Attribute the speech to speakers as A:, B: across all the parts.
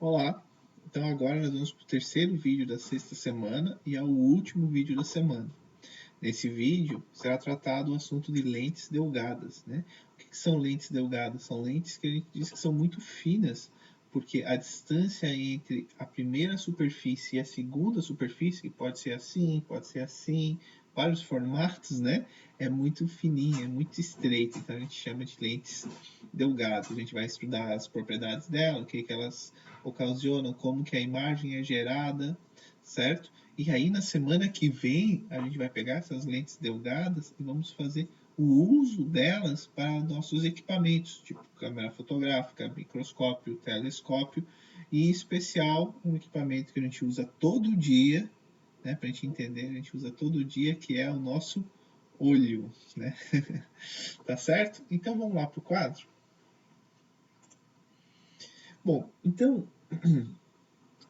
A: Olá, então agora nós vamos para o terceiro vídeo da sexta semana e é o último vídeo da semana. Nesse vídeo será tratado o assunto de lentes delgadas, né? O que são lentes delgadas? São lentes que a gente diz que são muito finas, porque a distância entre a primeira superfície e a segunda superfície, que pode ser assim, vários formatos, né? É muito fininha, é muito estreita, então a gente chama de lentes delgadas. A gente vai estudar as propriedades dela, o que elas ocasionam, como que a imagem é gerada, certo? E aí na semana que vem a gente vai pegar essas lentes delgadas e vamos fazer o uso delas para nossos equipamentos, tipo câmera fotográfica, microscópio, telescópio, e em especial um equipamento que a gente usa todo dia, né, para a gente entender, a gente usa todo dia, que é o nosso olho, né? Tá certo? Então vamos lá para o quadro. Bom, então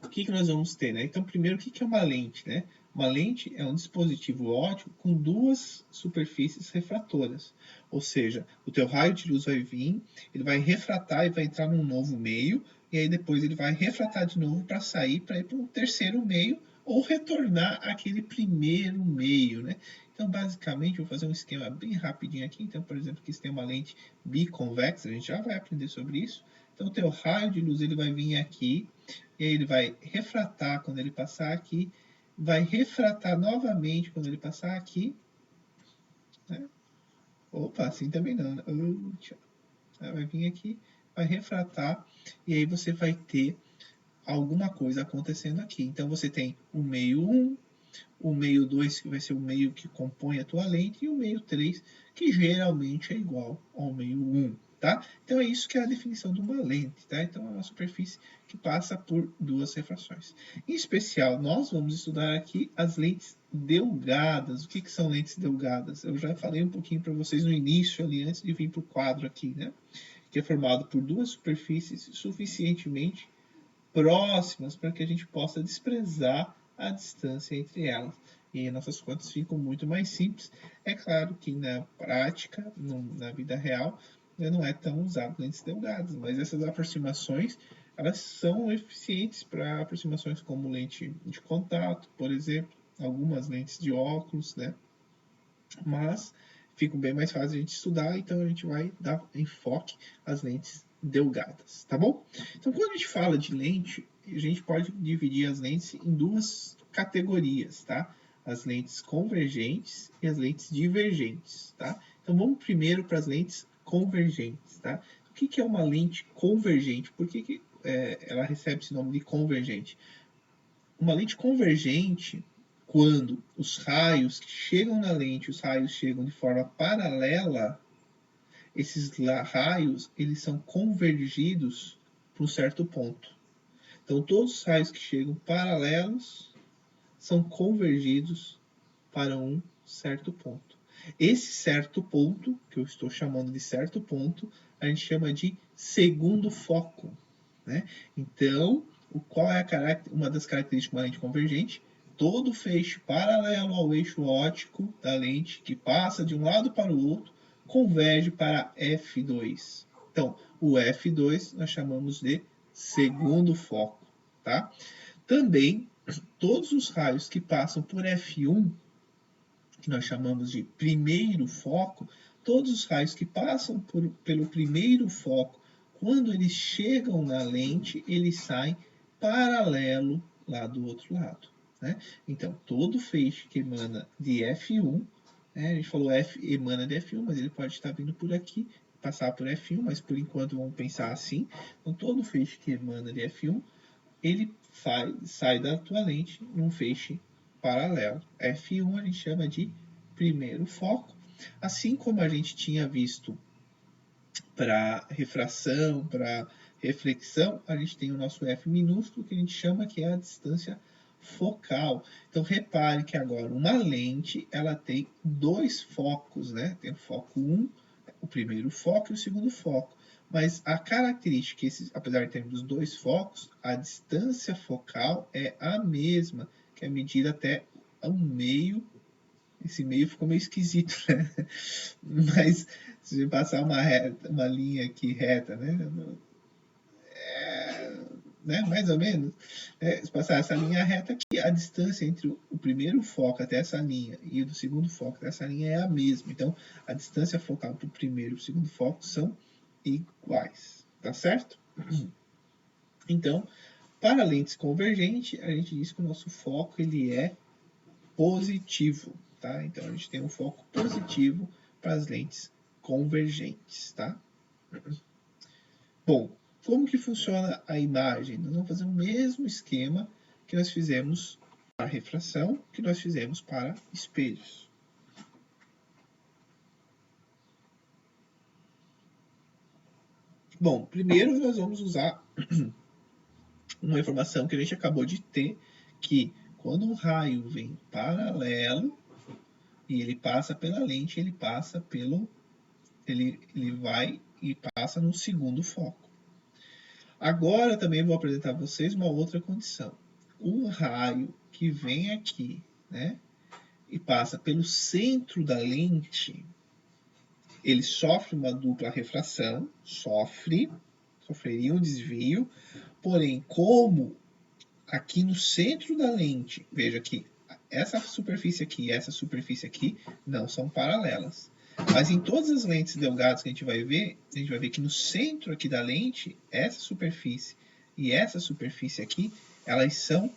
A: o que nós vamos ter, né? Então, primeiro, o que é uma lente, né? Uma lente é um dispositivo óptico com duas superfícies refratoras, ou seja, o teu raio de luz vai vir, ele vai refratar e vai entrar num novo meio, e aí depois ele vai refratar de novo para sair, para ir para um terceiro meio, ou retornar àquele primeiro meio, né? Então, basicamente, eu vou fazer um esquema bem rapidinho aqui. Então, por exemplo, aqui você tem uma lente biconvexa, a gente já vai aprender sobre isso. Então, o teu raio de luz ele vai vir aqui, e aí ele vai refratar quando ele passar aqui, vai refratar novamente quando ele passar aqui, né? Opa, assim também não, né? Vai vir aqui, vai refratar, e aí você vai ter alguma coisa acontecendo aqui. Então você tem o meio 1, o meio 2, que vai ser o meio que compõe a tua lente, e o meio 3, que geralmente é igual ao meio 1. Tá? Então é isso que é a definição de uma lente, tá? Então é uma superfície que passa por duas refrações. Em especial, nós vamos estudar aqui as lentes delgadas. O que são lentes delgadas? Eu já falei um pouquinho para vocês no início, ali, antes de vir para o quadro aqui, né? Que é formado por duas superfícies suficientemente próximas para que a gente possa desprezar a distância entre elas. E nossas contas ficam muito mais simples. É claro que na prática, na vida real, não é tão usado lentes delgadas, mas essas aproximações elas são eficientes para aproximações como lente de contato, por exemplo, algumas lentes de óculos, né? Mas fica bem mais fácil a gente estudar, então a gente vai dar enfoque às lentes delgadas, tá bom? Então, quando a gente fala de lente, a gente pode dividir as lentes em duas categorias, tá? As lentes convergentes e as lentes divergentes, tá? Então, vamos primeiro para as lentes convergentes, tá? O que é uma lente convergente? Por que ela recebe esse nome de convergente? Uma lente convergente, quando os raios que chegam na lente, os raios chegam de forma paralela, esses raios eles são convergidos para um certo ponto. Então, todos os raios que chegam paralelos são convergidos para um certo ponto. Esse certo ponto, que eu estou chamando de certo ponto, a gente chama de segundo foco, né? Então, qual é uma das características de uma lente convergente? Todo feixe paralelo ao eixo óptico da lente, que passa de um lado para o outro, converge para F2. Então, o F2 nós chamamos de segundo foco, tá? Também, todos os raios que passam por F1, que nós chamamos de primeiro foco, todos os raios que passam pelo primeiro foco, quando eles chegam na lente, eles saem paralelo lá do outro lado, né? Então, todo feixe que emana de F1, né, a gente falou F emana de F1, mas ele pode estar vindo por aqui, passar por F1, mas por enquanto vamos pensar assim. Então, todo feixe que emana de F1, ele sai da tua lente num feixe paralelo. F1 a gente chama de primeiro foco, assim como a gente tinha visto para refração, para reflexão, a gente tem o nosso F minúsculo, que a gente chama que é a distância focal. Então, repare que agora uma lente, ela tem dois focos, né? Tem o foco 1, o primeiro foco e o segundo foco. Mas a característica, apesar de termos dois focos, a distância focal é a mesma, que é medida até um meio. Esse meio ficou meio esquisito, né? Mas se passar uma linha aqui reta, né? né? Mais ou menos. Se passar essa linha reta aqui, a distância entre o primeiro foco até essa linha e o do segundo foco até essa linha é a mesma. Então, a distância focal para o primeiro e o segundo foco são iguais. Tá certo? Então, para lentes convergentes, a gente diz que o nosso foco ele é positivo, tá? Então, a gente tem um foco positivo para as lentes convergentes, tá? Bom, como que funciona a imagem? Nós vamos fazer o mesmo esquema que nós fizemos para refração, que nós fizemos para espelhos. Bom, primeiro nós vamos usar uma informação que a gente acabou de ter, que quando um raio vem paralelo e ele passa pela lente, ele passa pelo... ele vai e passa no segundo foco. Agora também vou apresentar a vocês uma outra condição. Um raio que vem aqui, né, e passa pelo centro da lente, ele sofre uma dupla refração, sofreria um desvio, porém, como aqui no centro da lente, veja que essa superfície aqui e essa superfície aqui não são paralelas. Mas em todas as lentes delgadas que a gente vai ver que no centro aqui da lente, essa superfície e essa superfície aqui, elas são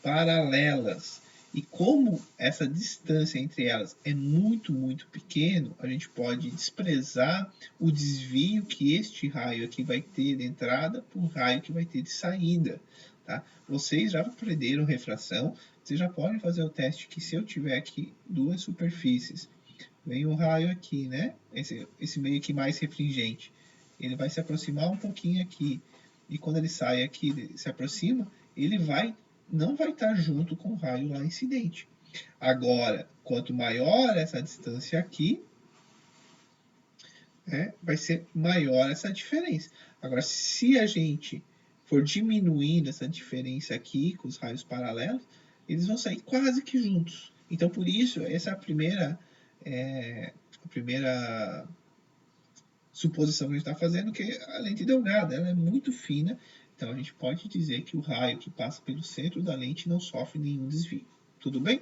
A: paralelas. E como essa distância entre elas é muito, muito pequeno, a gente pode desprezar o desvio que este raio aqui vai ter de entrada para o raio que vai ter de saída. Tá? Vocês já aprenderam refração, vocês já podem fazer o teste que se eu tiver aqui duas superfícies, vem um raio aqui, né? Esse meio aqui mais refringente, ele vai se aproximar um pouquinho aqui, e quando ele sai aqui, ele se aproxima, ele não vai estar junto com o raio lá incidente. Agora, quanto maior essa distância aqui, vai ser maior essa diferença. Agora, se a gente for diminuindo essa diferença aqui com os raios paralelos, eles vão sair quase que juntos. Então, por isso, essa é a primeira suposição que a gente está fazendo, que a lente delgada ela é muito fina, então a gente pode dizer que o raio que passa pelo centro da lente não sofre nenhum desvio. Tudo bem?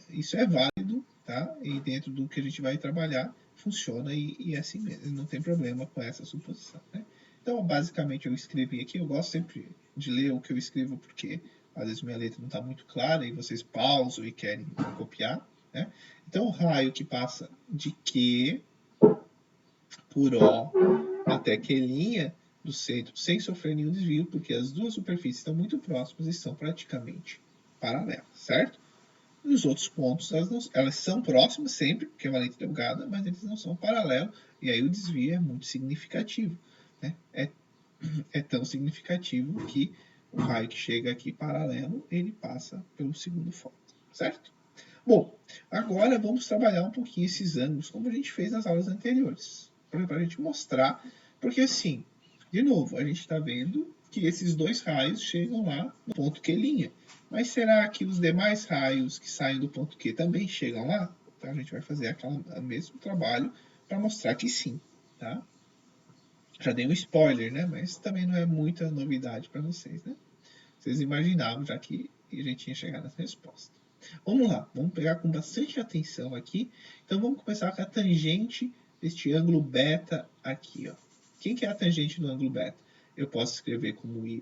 A: Isso é válido, tá? E dentro do que a gente vai trabalhar, funciona e é assim mesmo, não tem problema com essa suposição, né? Então, basicamente, eu escrevi aqui, eu gosto sempre de ler o que eu escrevo, porque às vezes minha letra não está muito clara e vocês pausam e querem copiar, né? Então, o raio que passa de Q por O até Q' do centro, sem sofrer nenhum desvio, porque as duas superfícies estão muito próximas e são praticamente paralelas, certo? E os outros pontos, elas são próximas sempre, porque é uma lente delgada, mas eles não são paralelos, e aí o desvio é muito significativo, né? É tão significativo que o raio que chega aqui paralelo, ele passa pelo segundo foco, certo? Bom, agora vamos trabalhar um pouquinho esses ângulos, como a gente fez nas aulas anteriores, para a gente mostrar, porque assim, de novo, a gente está vendo que esses dois raios chegam lá no ponto Q'. Mas será que os demais raios que saem do ponto Q também chegam lá? Então a gente vai fazer o mesmo trabalho para mostrar que sim, tá? Já dei um spoiler, né? Mas também não é muita novidade para vocês, né? Vocês imaginavam já que a gente ia chegar nessa resposta. Vamos lá, vamos pegar com bastante atenção aqui. Então vamos começar com a tangente deste ângulo beta aqui, ó. Quem que é a tangente do ângulo beta? Eu posso escrever como y',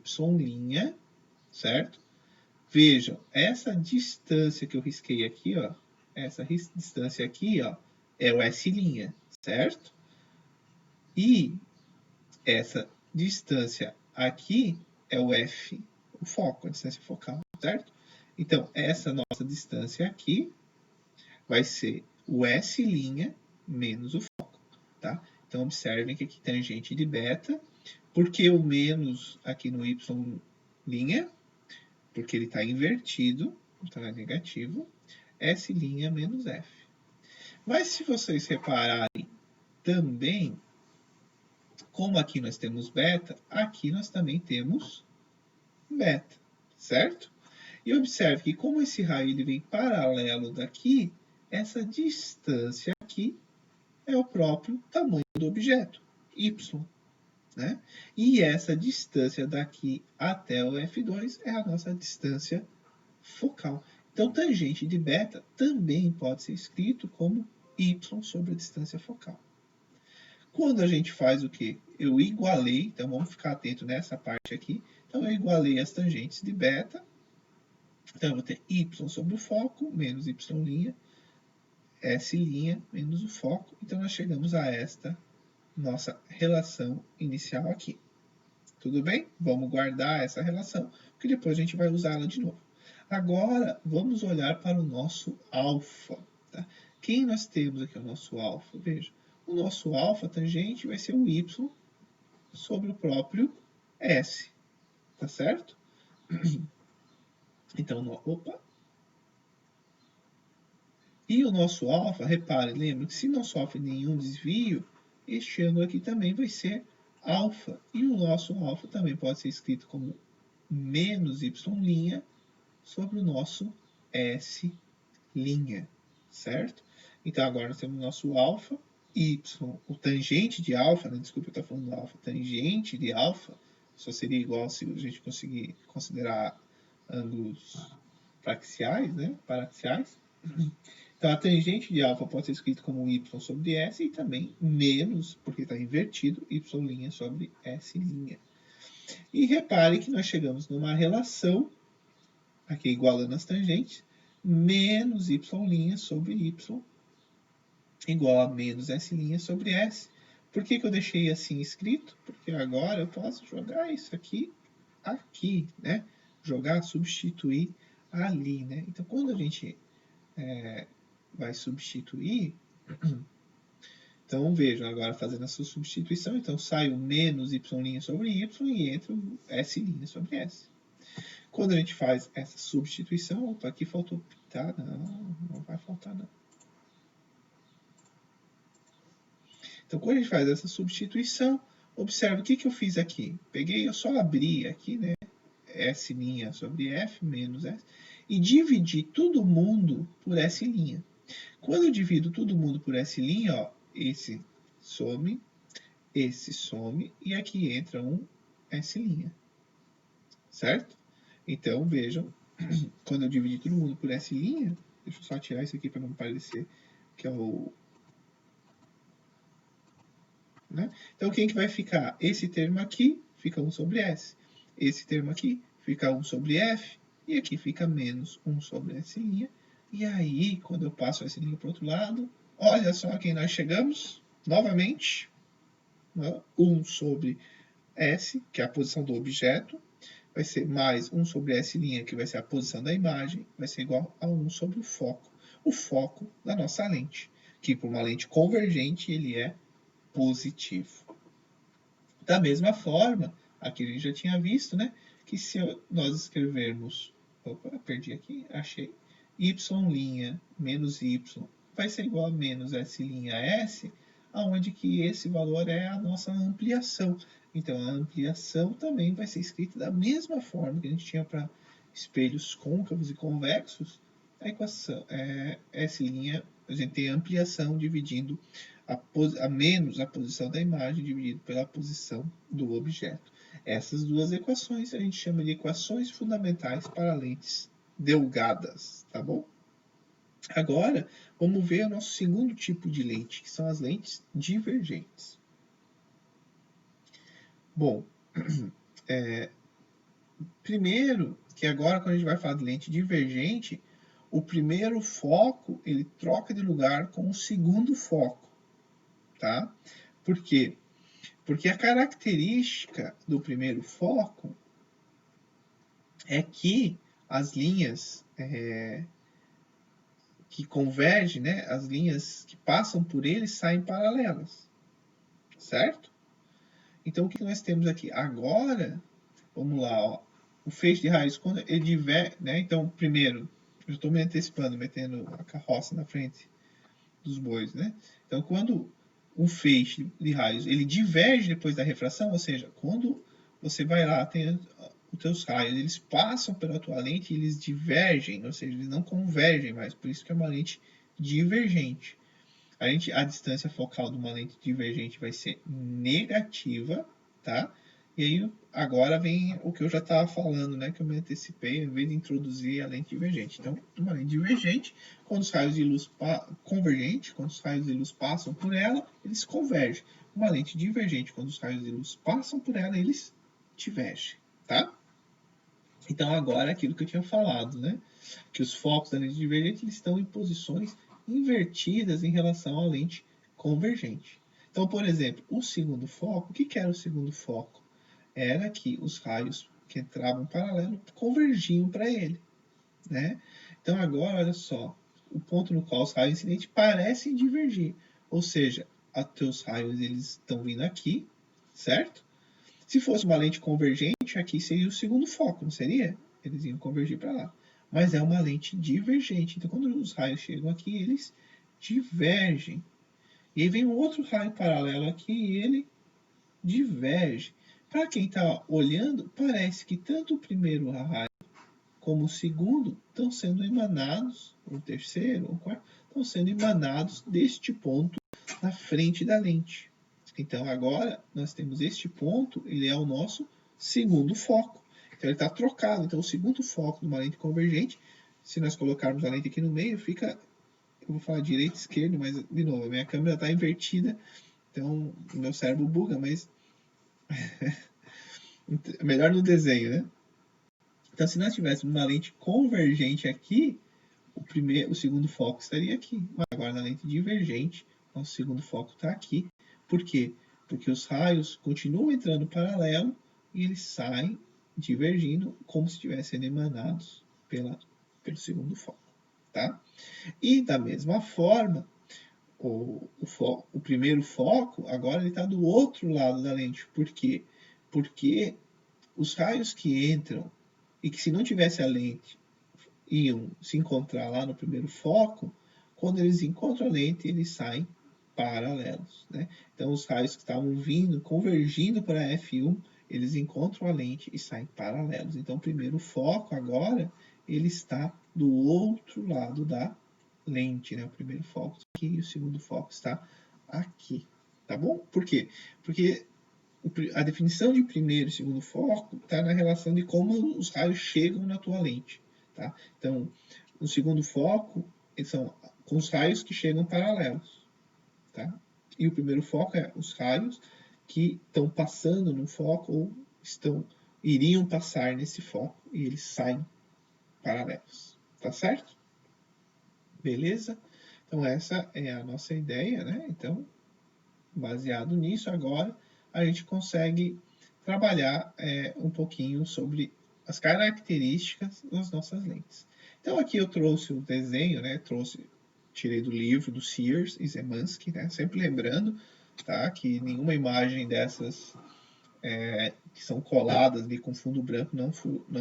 A: certo? Vejam, essa distância que eu risquei aqui, ó, essa distância aqui, ó, é o S', certo? E essa distância aqui é o F, o foco, a distância focal, certo? Então, essa nossa distância aqui vai ser o S' menos o foco, tá? Então, observem que aqui tangente de beta, porque o menos aqui no Y', porque ele está invertido, então é negativo, S' menos F. Mas se vocês repararem também, como aqui nós temos beta, aqui nós também temos beta, certo? E observe que como esse raio ele vem paralelo daqui, essa distância aqui é o próprio tamanho do objeto, y. né? E essa distância daqui até o F2 é a nossa distância focal. Então, tangente de beta também pode ser escrito como y sobre a distância focal. Quando a gente faz o quê? Eu igualei, então vamos ficar atento nessa parte aqui. Então, eu igualei as tangentes de beta. Então, eu vou ter y sobre o foco, menos y', S' menos o foco. Então, nós chegamos a esta nossa relação inicial aqui. Tudo bem? Vamos guardar essa relação, porque depois a gente vai usá-la de novo. Agora, vamos olhar para o nosso alfa. Tá? Quem nós temos aqui, o nosso alfa? Veja, o nosso alfa tangente vai ser o y sobre o próprio s. Tá certo? Então, opa. E o nosso alfa, repare, lembra que se não sofre nenhum desvio, este ângulo aqui também vai ser alfa. E o nosso alfa também pode ser escrito como menos y' sobre o nosso S', certo? Então, agora nós temos o nosso alfa, y, o tangente de alfa, né? Desculpa, eu estou falando alfa, tangente de alfa, só seria igual se a gente conseguir considerar ângulos praxiais, né? Paraxiais. Então, a tangente de alfa pode ser escrito como y sobre s e também menos, porque está invertido, y' sobre s'. E repare que nós chegamos numa relação, aqui igualando as tangentes, menos y' sobre y igual a menos s' sobre s. Por que eu deixei assim escrito? Porque agora eu posso jogar isso aqui, né? Jogar, substituir ali, né? Então, quando a gente vai substituir, então vejam, agora fazendo essa substituição, então sai o menos y' sobre y e entra o s' sobre s. Quando a gente faz essa substituição, opa, aqui faltou pintar, não vai faltar não. Então, quando a gente faz essa substituição, observa o que eu fiz aqui. Eu só abri aqui, né, S' sobre F menos S, e dividi todo mundo por S'. Quando eu divido todo mundo por S', ó, esse some, e aqui entra um S'. Certo? Então, vejam, quando eu dividi todo mundo por S', deixa eu só tirar isso aqui para não parecer que é o... Né? Então, quem que vai ficar? Esse termo aqui fica 1 sobre S. Esse termo aqui fica 1 sobre F. E aqui fica menos 1 sobre S'. E aí, quando eu passo S' para o outro lado, olha só a quem nós chegamos. Novamente, 1 sobre S, que é a posição do objeto, vai ser mais 1 sobre S', que vai ser a posição da imagem, vai ser igual a 1 sobre o foco da nossa lente, que por uma lente convergente ele é positivo. Da mesma forma, aqui a gente já tinha visto, né, que se nós escrevermos, opa, perdi aqui, achei, y' menos y vai ser igual a menos S', aonde que esse valor é a nossa ampliação. Então, a ampliação também vai ser escrita da mesma forma que a gente tinha para espelhos côncavos e convexos. A equação S', a gente tem a ampliação dividindo a menos a posição da imagem dividido pela posição do objeto. Essas duas equações a gente chama de equações fundamentais para lentes delgadas, tá bom? Agora, vamos ver o nosso segundo tipo de lente, que são as lentes divergentes. Bom, primeiro, que agora quando a gente vai falar de lente divergente, o primeiro foco, ele troca de lugar com o segundo foco, tá? Por quê? Porque a característica do primeiro foco é que as linhas que convergem, né, as linhas que passam por ele saem paralelas, certo? Então, o que nós temos aqui? Agora, vamos lá, ó, o feixe de raios, quando ele diverge, né, então, primeiro, eu estou me antecipando, metendo a carroça na frente dos bois, né? Então, quando um feixe de raios, ele diverge depois da refração, ou seja, quando você vai lá, tem os teus raios, eles passam pela tua lente e eles divergem, ou seja, eles não convergem mais, por isso que é uma lente divergente. A distância focal de uma lente divergente vai ser negativa, tá? E aí, agora vem o que eu já estava falando, né? Que eu me antecipei, em vez de introduzir a lente divergente. Então, uma lente divergente, quando os raios de luz convergente, quando os raios de luz passam por ela, eles convergem. Uma lente divergente, quando os raios de luz passam por ela, eles divergem, tá? Então, agora, aquilo que eu tinha falado, né? Que os focos da lente divergente eles estão em posições invertidas em relação à lente convergente. Então, por exemplo, o segundo foco, o que era o segundo foco? Era que os raios que entravam paralelo convergiam para ele, né? Então, agora, olha só, o ponto no qual os raios incidentes parecem divergir, ou seja, os teus raios eles estão vindo aqui, certo? Se fosse uma lente convergente, aqui seria o segundo foco, não seria? Eles iam convergir para lá. Mas é uma lente divergente. Então, quando os raios chegam aqui, eles divergem. E aí vem um outro raio paralelo aqui e ele diverge. Para quem está olhando, parece que tanto o primeiro raio como o segundo estão sendo emanados, o terceiro, o quarto, estão sendo emanados deste ponto na frente da lente. Então, agora, nós temos este ponto, ele é o nosso segundo foco. Então, ele está trocado. Então, o segundo foco de uma lente convergente, se nós colocarmos a lente aqui no meio, fica, eu vou falar direita e esquerda, mas, de novo, a minha câmera está invertida, então o meu cérebro buga, mas melhor no desenho, né? Então, se nós tivéssemos uma lente convergente aqui, o segundo foco estaria aqui. Mas agora, na lente divergente, o segundo foco está aqui. Por quê? Porque os raios continuam entrando paralelo e eles saem divergindo como se estivessem emanados pelo segundo foco. Tá? E, da mesma forma, o primeiro foco, agora ele está do outro lado da lente. Por quê? Porque os raios que entram e que se não tivesse a lente iam se encontrar lá no primeiro foco, quando eles encontram a lente, eles saem paralelos, né? Então, os raios que estavam vindo, convergindo para F1, eles encontram a lente e saem paralelos. Então, o primeiro foco agora, ele está do outro lado da lente, né? O primeiro foco aqui e o segundo foco está aqui, tá bom? Por quê? Porque a definição de primeiro e segundo foco está na relação de como os raios chegam na tua lente. Tá? Então, o segundo foco são com os raios que chegam paralelos. Tá? E o primeiro foco é os raios que estão passando no foco ou iriam passar nesse foco e eles saem paralelos. Tá certo? Beleza? Então, essa é a nossa ideia, né? Então, baseado nisso, agora a gente consegue trabalhar um pouquinho sobre as características das nossas lentes. Então aqui eu trouxe o desenho, né? Tirei do livro do Sears e Zemansky, né? Sempre lembrando, tá? Que nenhuma imagem dessas que são coladas ali com fundo branco não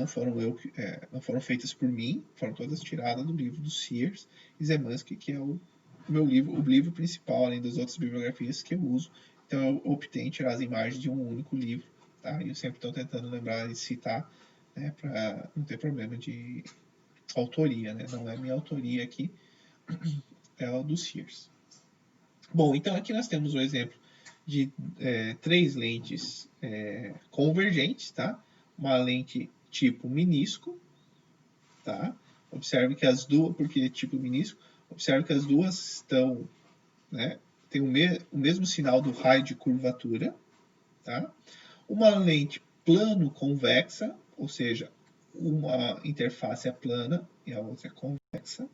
A: foram feitas por mim, foram todas tiradas do livro do Sears e Zemansky, que é o livro principal, além das outras bibliografias que eu uso. Então eu optei em tirar as imagens de um único livro, tá? E eu sempre estou tentando lembrar de citar, né, para não ter problema de autoria, né? Não é minha autoria aqui, é a do Sears. Bom, então aqui nós temos o exemplo de 3 lentes convergentes, tá? Uma lente tipo menisco, tá? Observe que as duas, porque tipo menisco, observe que as duas estão, né? Tem o mesmo sinal do raio de curvatura, tá? Uma lente plano convexa, ou seja, uma interface é plana e a outra é convexa.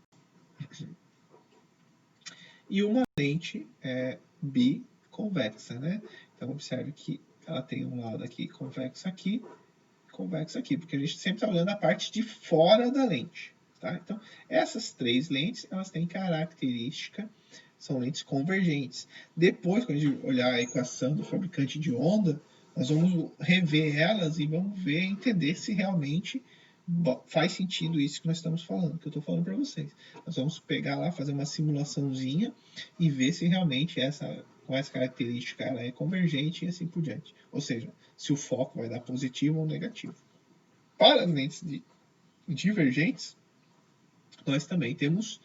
A: E uma lente biconvexa, né? Então, observe que ela tem um lado aqui convexo aqui, porque a gente sempre está olhando a parte de fora da lente, tá? Então, essas 3 lentes, elas têm característica, são lentes convergentes. Depois, quando a gente olhar a equação do fabricante de onda, nós vamos rever elas e vamos entender se realmente faz sentido isso que nós estamos falando, que eu estou falando para vocês. Nós vamos pegar lá, fazer uma simulaçãozinha e ver se realmente com essa característica ela é convergente e assim por diante. Ou seja, se o foco vai dar positivo ou negativo. Para lentes divergentes, nós também temos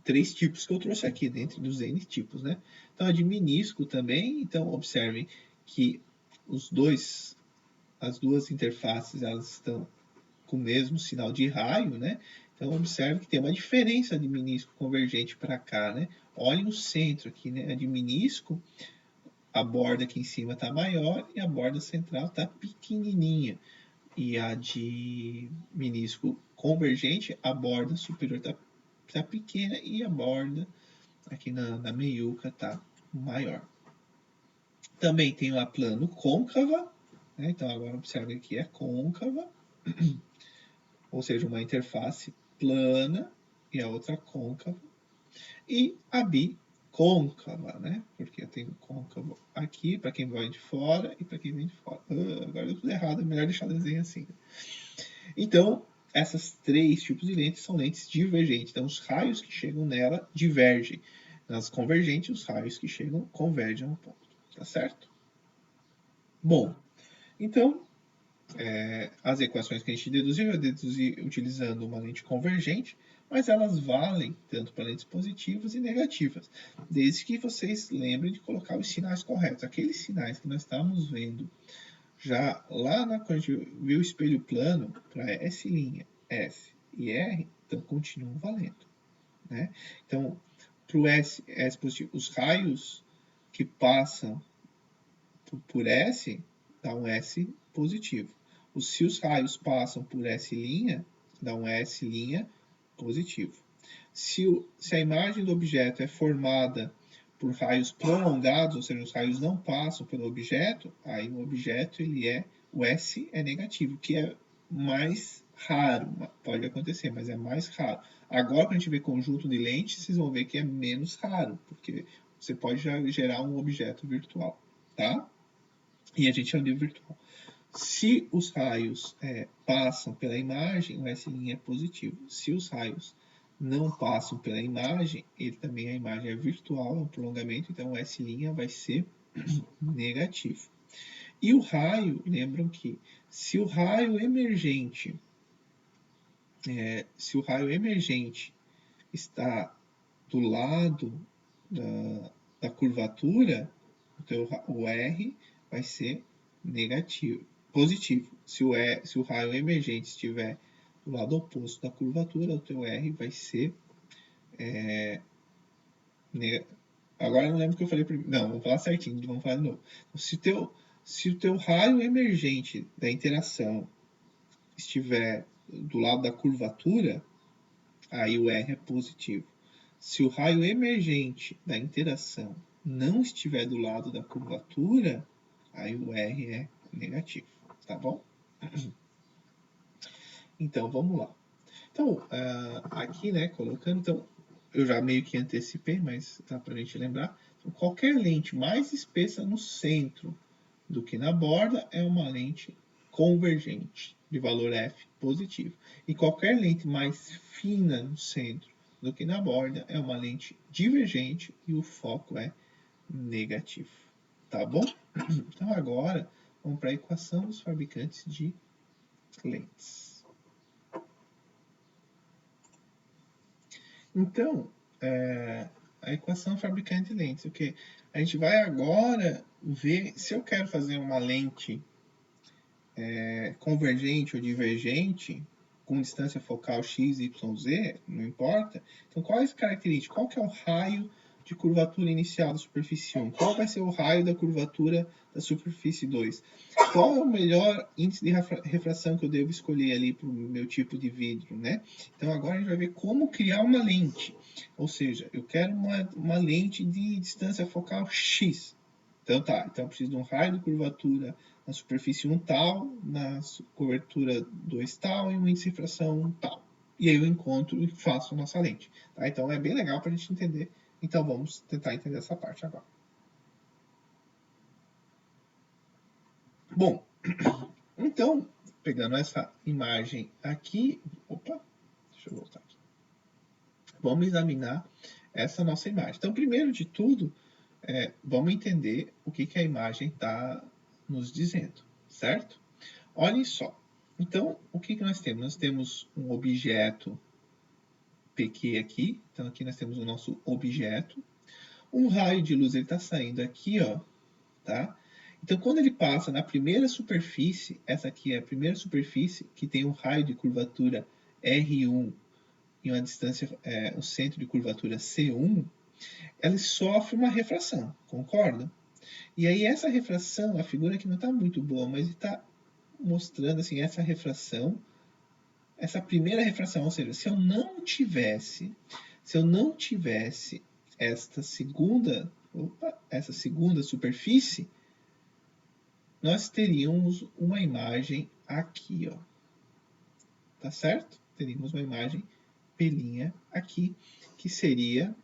A: 3 tipos que eu trouxe aqui, dentro dos N tipos, né? Então, a de menisco também, então observem que as duas interfaces, elas estão com o mesmo sinal de raio, né? Então, observe que tem uma diferença de menisco convergente para cá, né? Olhem o centro aqui, né? A de menisco, a borda aqui em cima está maior e a borda central está pequenininha. E a de menisco convergente, a borda superior está pequena e a borda aqui na meiuca está maior. Também tem a plano côncava, né? Então agora observe que é côncava, ou seja, uma interface plana e a outra côncava. E a bicôncava, né? Porque eu tenho côncavo aqui para quem vai de fora e para quem vem de fora. Agora deu tudo errado, é melhor deixar o desenho assim. Então, essas 3 tipos de lentes são lentes divergentes. Então, os raios que chegam nela divergem. Nas convergentes, os raios que chegam convergem ao ponto. Tá certo? Bom, então, as equações que a gente deduziu, eu deduzi utilizando uma lente convergente, mas elas valem tanto para lentes positivas e negativas, desde que vocês lembrem de colocar os sinais corretos. Aqueles sinais que nós estávamos vendo já lá quando a gente viu o espelho plano, para S', S e R, então continuam valendo. Né? Então, para o S positivo, os raios que passam por S, dá um S positivo. Se os raios passam por S', dá um S' positivo. Se a imagem do objeto é formada por raios prolongados, ou seja, os raios não passam pelo objeto, aí o objeto o S é negativo, que é mais raro, pode acontecer, mas é mais raro. Agora, quando a gente vê conjunto de lentes, vocês vão ver que é menos raro, porque você pode gerar um objeto virtual, tá? E a gente chama de virtual. Se os raios passam pela imagem, o S' é positivo. Se os raios não passam pela imagem, a imagem é virtual, é um prolongamento, então o S' vai ser negativo. E o raio, lembram que se o raio emergente, está do lado da curvatura, então o R vai ser negativo, positivo. Se o raio emergente estiver do lado oposto da curvatura, o teu R vai ser negativo. Agora eu não lembro o que eu falei primeiro. Não, vamos falar certinho, vamos falar de novo. Se o teu raio emergente da interação estiver do lado da curvatura, aí o R é positivo. Se o raio emergente da interação não estiver do lado da curvatura, aí o R é negativo, tá bom? Então, vamos lá. Então, aqui, né, colocando, então, eu já meio que antecipei, mas dá para a gente lembrar. Então, qualquer lente mais espessa no centro do que na borda é uma lente convergente, de valor F positivo. E qualquer lente mais fina no centro do que na borda é uma lente divergente e o foco é negativo. Tá bom? Então agora vamos para a equação dos fabricantes de lentes. Então, a equação fabricante de lentes, ok? A gente vai agora ver se eu quero fazer uma lente convergente ou divergente, com distância focal x, y, z, não importa. Então, quais características? Qual que é o raio de curvatura inicial da superfície 1? Qual vai ser o raio da curvatura da superfície 2? Qual é o melhor índice de refração que eu devo escolher ali para o meu tipo de vidro, né? Então, agora a gente vai ver como criar uma lente. Ou seja, eu quero uma lente de distância focal x. Então, então eu preciso de um raio de curvatura na superfície 1 tal, na cobertura 2 tal e um índice de refração tal. E aí eu encontro e faço a nossa lente. Tá? Então é bem legal para a gente entender. Então vamos tentar entender essa parte agora. Bom, então, pegando essa imagem aqui, deixa eu voltar aqui. Vamos examinar essa nossa imagem. Então, primeiro de tudo, vamos entender o que a imagem está nos dizendo, certo? Olhem só. Então, o que nós temos? Nós temos um objeto PQ aqui. Então, aqui nós temos o nosso objeto. Um raio de luz está saindo aqui, ó, tá? Então, quando ele passa na primeira superfície, essa aqui é a primeira superfície, que tem um raio de curvatura R1 e uma distância, um centro de curvatura C1, ela sofre uma refração, concorda? E aí essa refração, a figura aqui não está muito boa, mas está mostrando assim, essa refração, essa primeira refração, ou seja, se eu não tivesse essa segunda superfície, nós teríamos uma imagem aqui, ó. Tá certo? Teríamos uma imagem pelinha aqui, que seria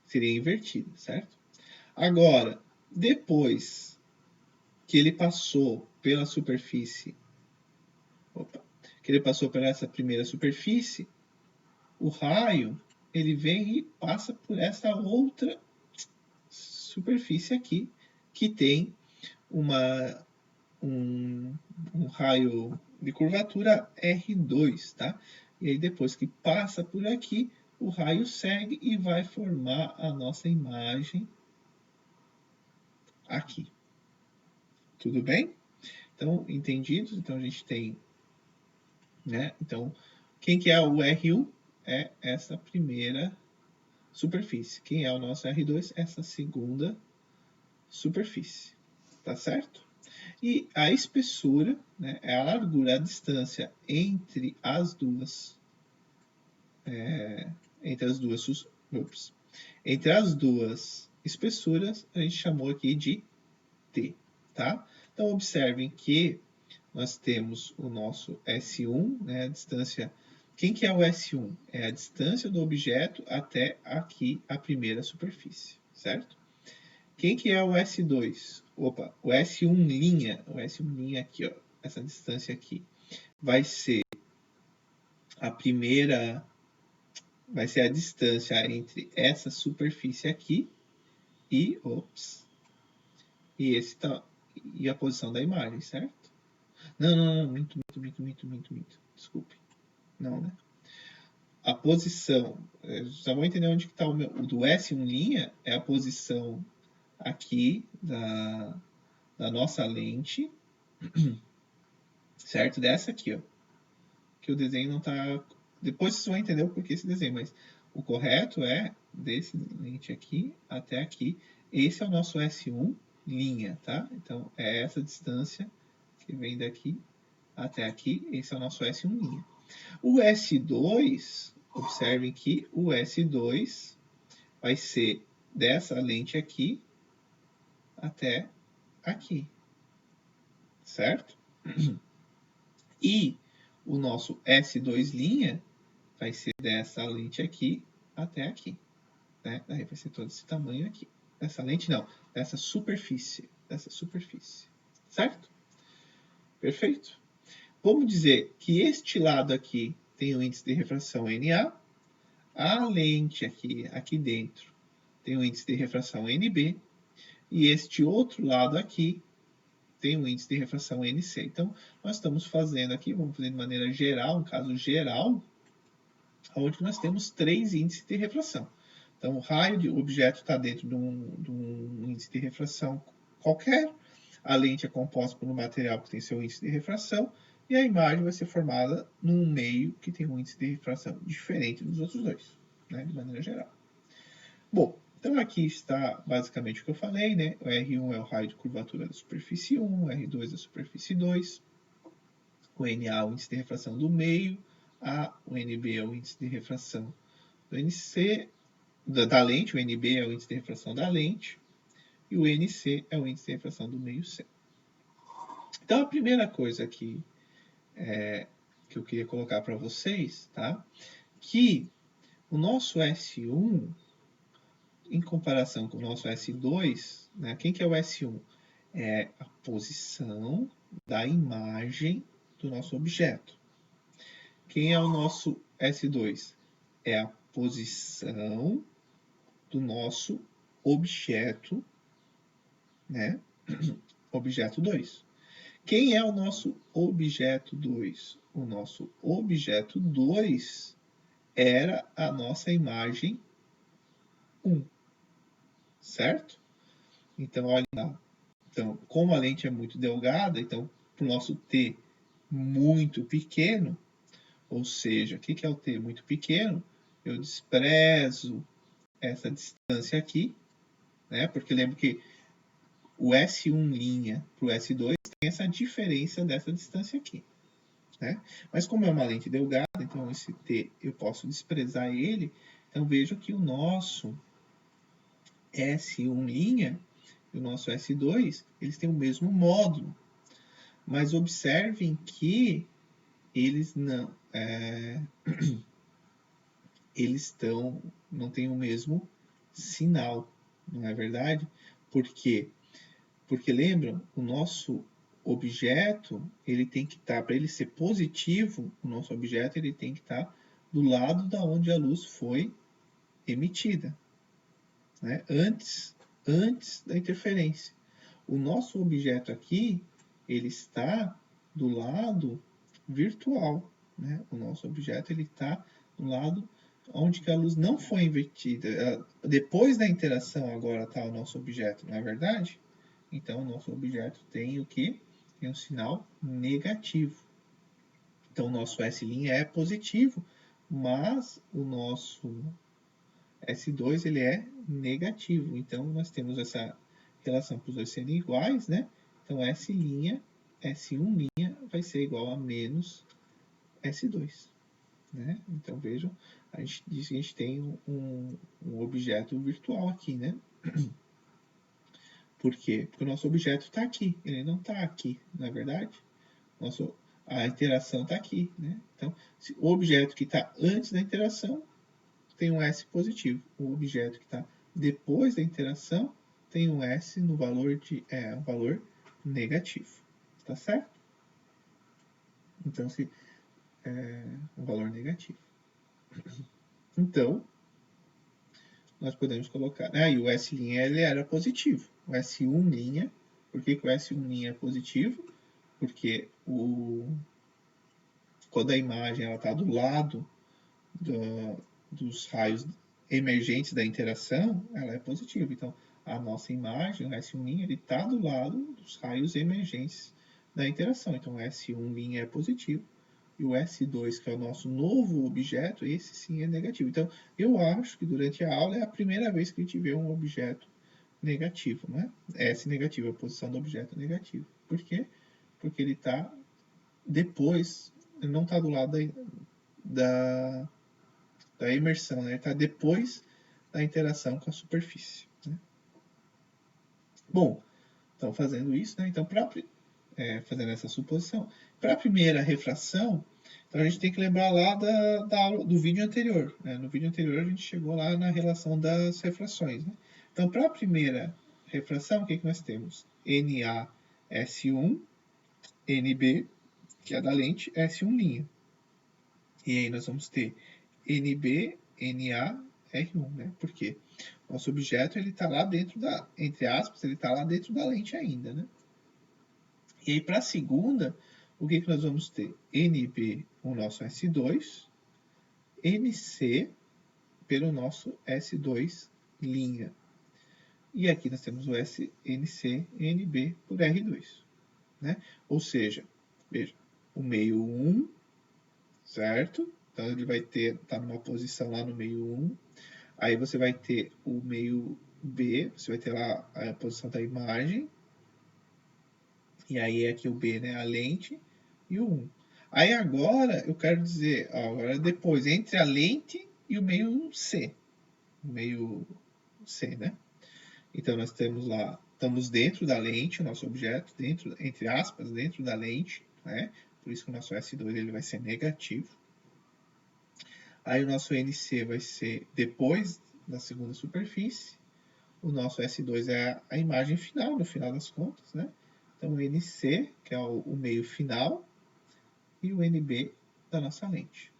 A: seria invertida, certo? Agora, depois que ele passou pela superfície, que ele passou por essa primeira superfície, o raio ele vem e passa por essa outra superfície aqui, que tem um raio de curvatura R2, tá? E aí depois que passa por aqui, o raio segue e vai formar a nossa imagem aqui. Tudo bem? Então, entendidos? Então a gente tem, né? Então, quem que é o R1? É essa primeira superfície. Quem é o nosso R2? Essa segunda superfície. Tá certo? E a espessura, né, é a largura, a distância entre as duas espessuras, a gente chamou aqui de T, tá? Então observem que nós temos o nosso S1, né, a distância. Quem que é o S1? É a distância do objeto até aqui a primeira superfície, certo? Quem que é o S2? Opa, o S1' aqui, ó, essa distância aqui, vai ser a primeira, vai ser a distância entre essa superfície aqui e, e a posição da imagem, certo? Não, minto. Desculpe. Não, né? A posição, já vou entender onde que está o meu, o do S1' é a posição aqui da nossa lente, certo? Dessa aqui, ó. Que o desenho não está... Depois vocês vão entender o porquê esse desenho, mas o correto é desse lente aqui até aqui. Esse é o nosso S1', tá? Então, é essa distância que vem daqui até aqui. Esse é o nosso S1'. O S2, observem que o S2 vai ser dessa lente aqui até aqui, certo? E o nosso S2' vai ser dessa lente aqui até aqui, né? Daí vai ser todo esse tamanho aqui. Dessa lente não, dessa superfície, certo? Perfeito? Vamos dizer que este lado aqui tem o índice de refração NA, a lente aqui dentro tem o índice de refração NB, e este outro lado aqui tem o índice de refração NC. Então, nós estamos fazendo aqui, vamos fazer de maneira geral, um caso geral, onde nós temos 3 índices de refração. Então, o raio de objeto está dentro de um índice de refração qualquer, a lente é composta por um material que tem seu índice de refração, e a imagem vai ser formada num meio que tem um índice de refração diferente dos outros dois, né, de maneira geral. Bom, então aqui está basicamente o que eu falei, né? O R1 é o raio de curvatura da superfície 1, o R2 da superfície 2, o NA é o índice de refração do meio, o NB é o índice de refração do NC, da lente, o NB é o índice de refração da lente, e o NC é o índice de refração do meio C. Então, a primeira coisa que eu queria colocar para vocês, tá? Que o nosso S1, em comparação com o nosso S2, né? Quem que é o S1? É a posição da imagem do nosso objeto. Quem é o nosso S2? É a posição do nosso objeto, né? Objeto 2. Quem é o nosso objeto 2? o nosso objeto 2 era a nossa imagem 1, certo? Então, olha lá. Então, como a lente é muito delgada, então, para o nosso T muito pequeno, ou seja, o que é o T muito pequeno? Eu desprezo essa distância aqui, né? Porque lembro que o S1' para o S2 tem essa diferença dessa distância aqui, né? Mas como é uma lente delgada, então esse T eu posso desprezar ele. Então vejo que o nosso S1' e o nosso S2, eles têm o mesmo módulo. Mas observem que eles não têm o mesmo sinal, não é verdade? Por quê? Porque lembram, o nosso objeto, ele tem que estar, para ele ser positivo, o nosso objeto ele tem que estar do lado da onde a luz foi emitida, né? Antes da interferência. O nosso objeto aqui, ele está do lado virtual, né? O nosso objeto ele está do lado onde que a luz não foi emitida. Depois da interação agora está o nosso objeto, não é verdade? Então, o nosso objeto tem o quê? Tem um sinal negativo. Então, o nosso S' é positivo, mas o nosso S2 ele é negativo. Então, nós temos essa relação para os dois serem iguais, né? Então, S1' vai ser igual a menos S2. Né? Então, vejam, a gente diz que a gente tem um objeto virtual aqui, né? Por quê? Porque o nosso objeto está aqui, ele não está aqui, não é verdade? A interação está aqui, né? Então, o objeto que está antes da interação tem um S positivo. O objeto que está depois da interação tem um S no valor um valor negativo. Tá certo? Então, um valor negativo. Então, nós podemos colocar... e o S' ele era positivo. O S1', por que o S1' é positivo? Porque quando a imagem está do lado dos raios emergentes da interação, ela é positiva. Então, a nossa imagem, o S1' ele está do lado dos raios emergentes da interação. Então, o S1' é positivo. E o S2, que é o nosso novo objeto, esse sim é negativo. Então, eu acho que durante a aula é a primeira vez que a gente vê um objeto negativo, né? S negativo, a posição do objeto negativo. Por quê? Porque ele está depois, ele não está do lado da imersão, né? Está depois da interação com a superfície. Né? Bom, então fazendo isso, né? Então, fazendo essa suposição, para a primeira refração, então a gente tem que lembrar lá da aula, do vídeo anterior. Né? No vídeo anterior a gente chegou lá na relação das refrações. Né? Então, para a primeira refração, o que nós temos? NaS1, NB, que é da lente, S1'. E aí nós vamos ter NB, NA, R1, né? Por quê? Nosso objeto ele está lá dentro entre aspas, ele está lá dentro da lente ainda, né? E aí para a segunda, o que nós vamos ter? NB, o nosso S2, NC pelo nosso S2'. E aqui nós temos o SNC, NB por R2, né? Ou seja, veja, o meio 1, certo? Então ele vai estar numa posição lá no meio 1. Aí você vai ter o meio B, você vai ter lá a posição da imagem. E aí aqui o B, né, a lente, e o 1. Aí agora eu quero dizer, agora depois, entre a lente e o meio C. O meio C, né? Então nós temos lá, estamos dentro da lente, o nosso objeto, dentro, entre aspas, dentro da lente, né? Por isso que o nosso S2 ele vai ser negativo. Aí o nosso NC vai ser depois da segunda superfície. O nosso S2 é a imagem final, no final das contas, né? Então o NC, que é o meio final, e o NB da nossa lente.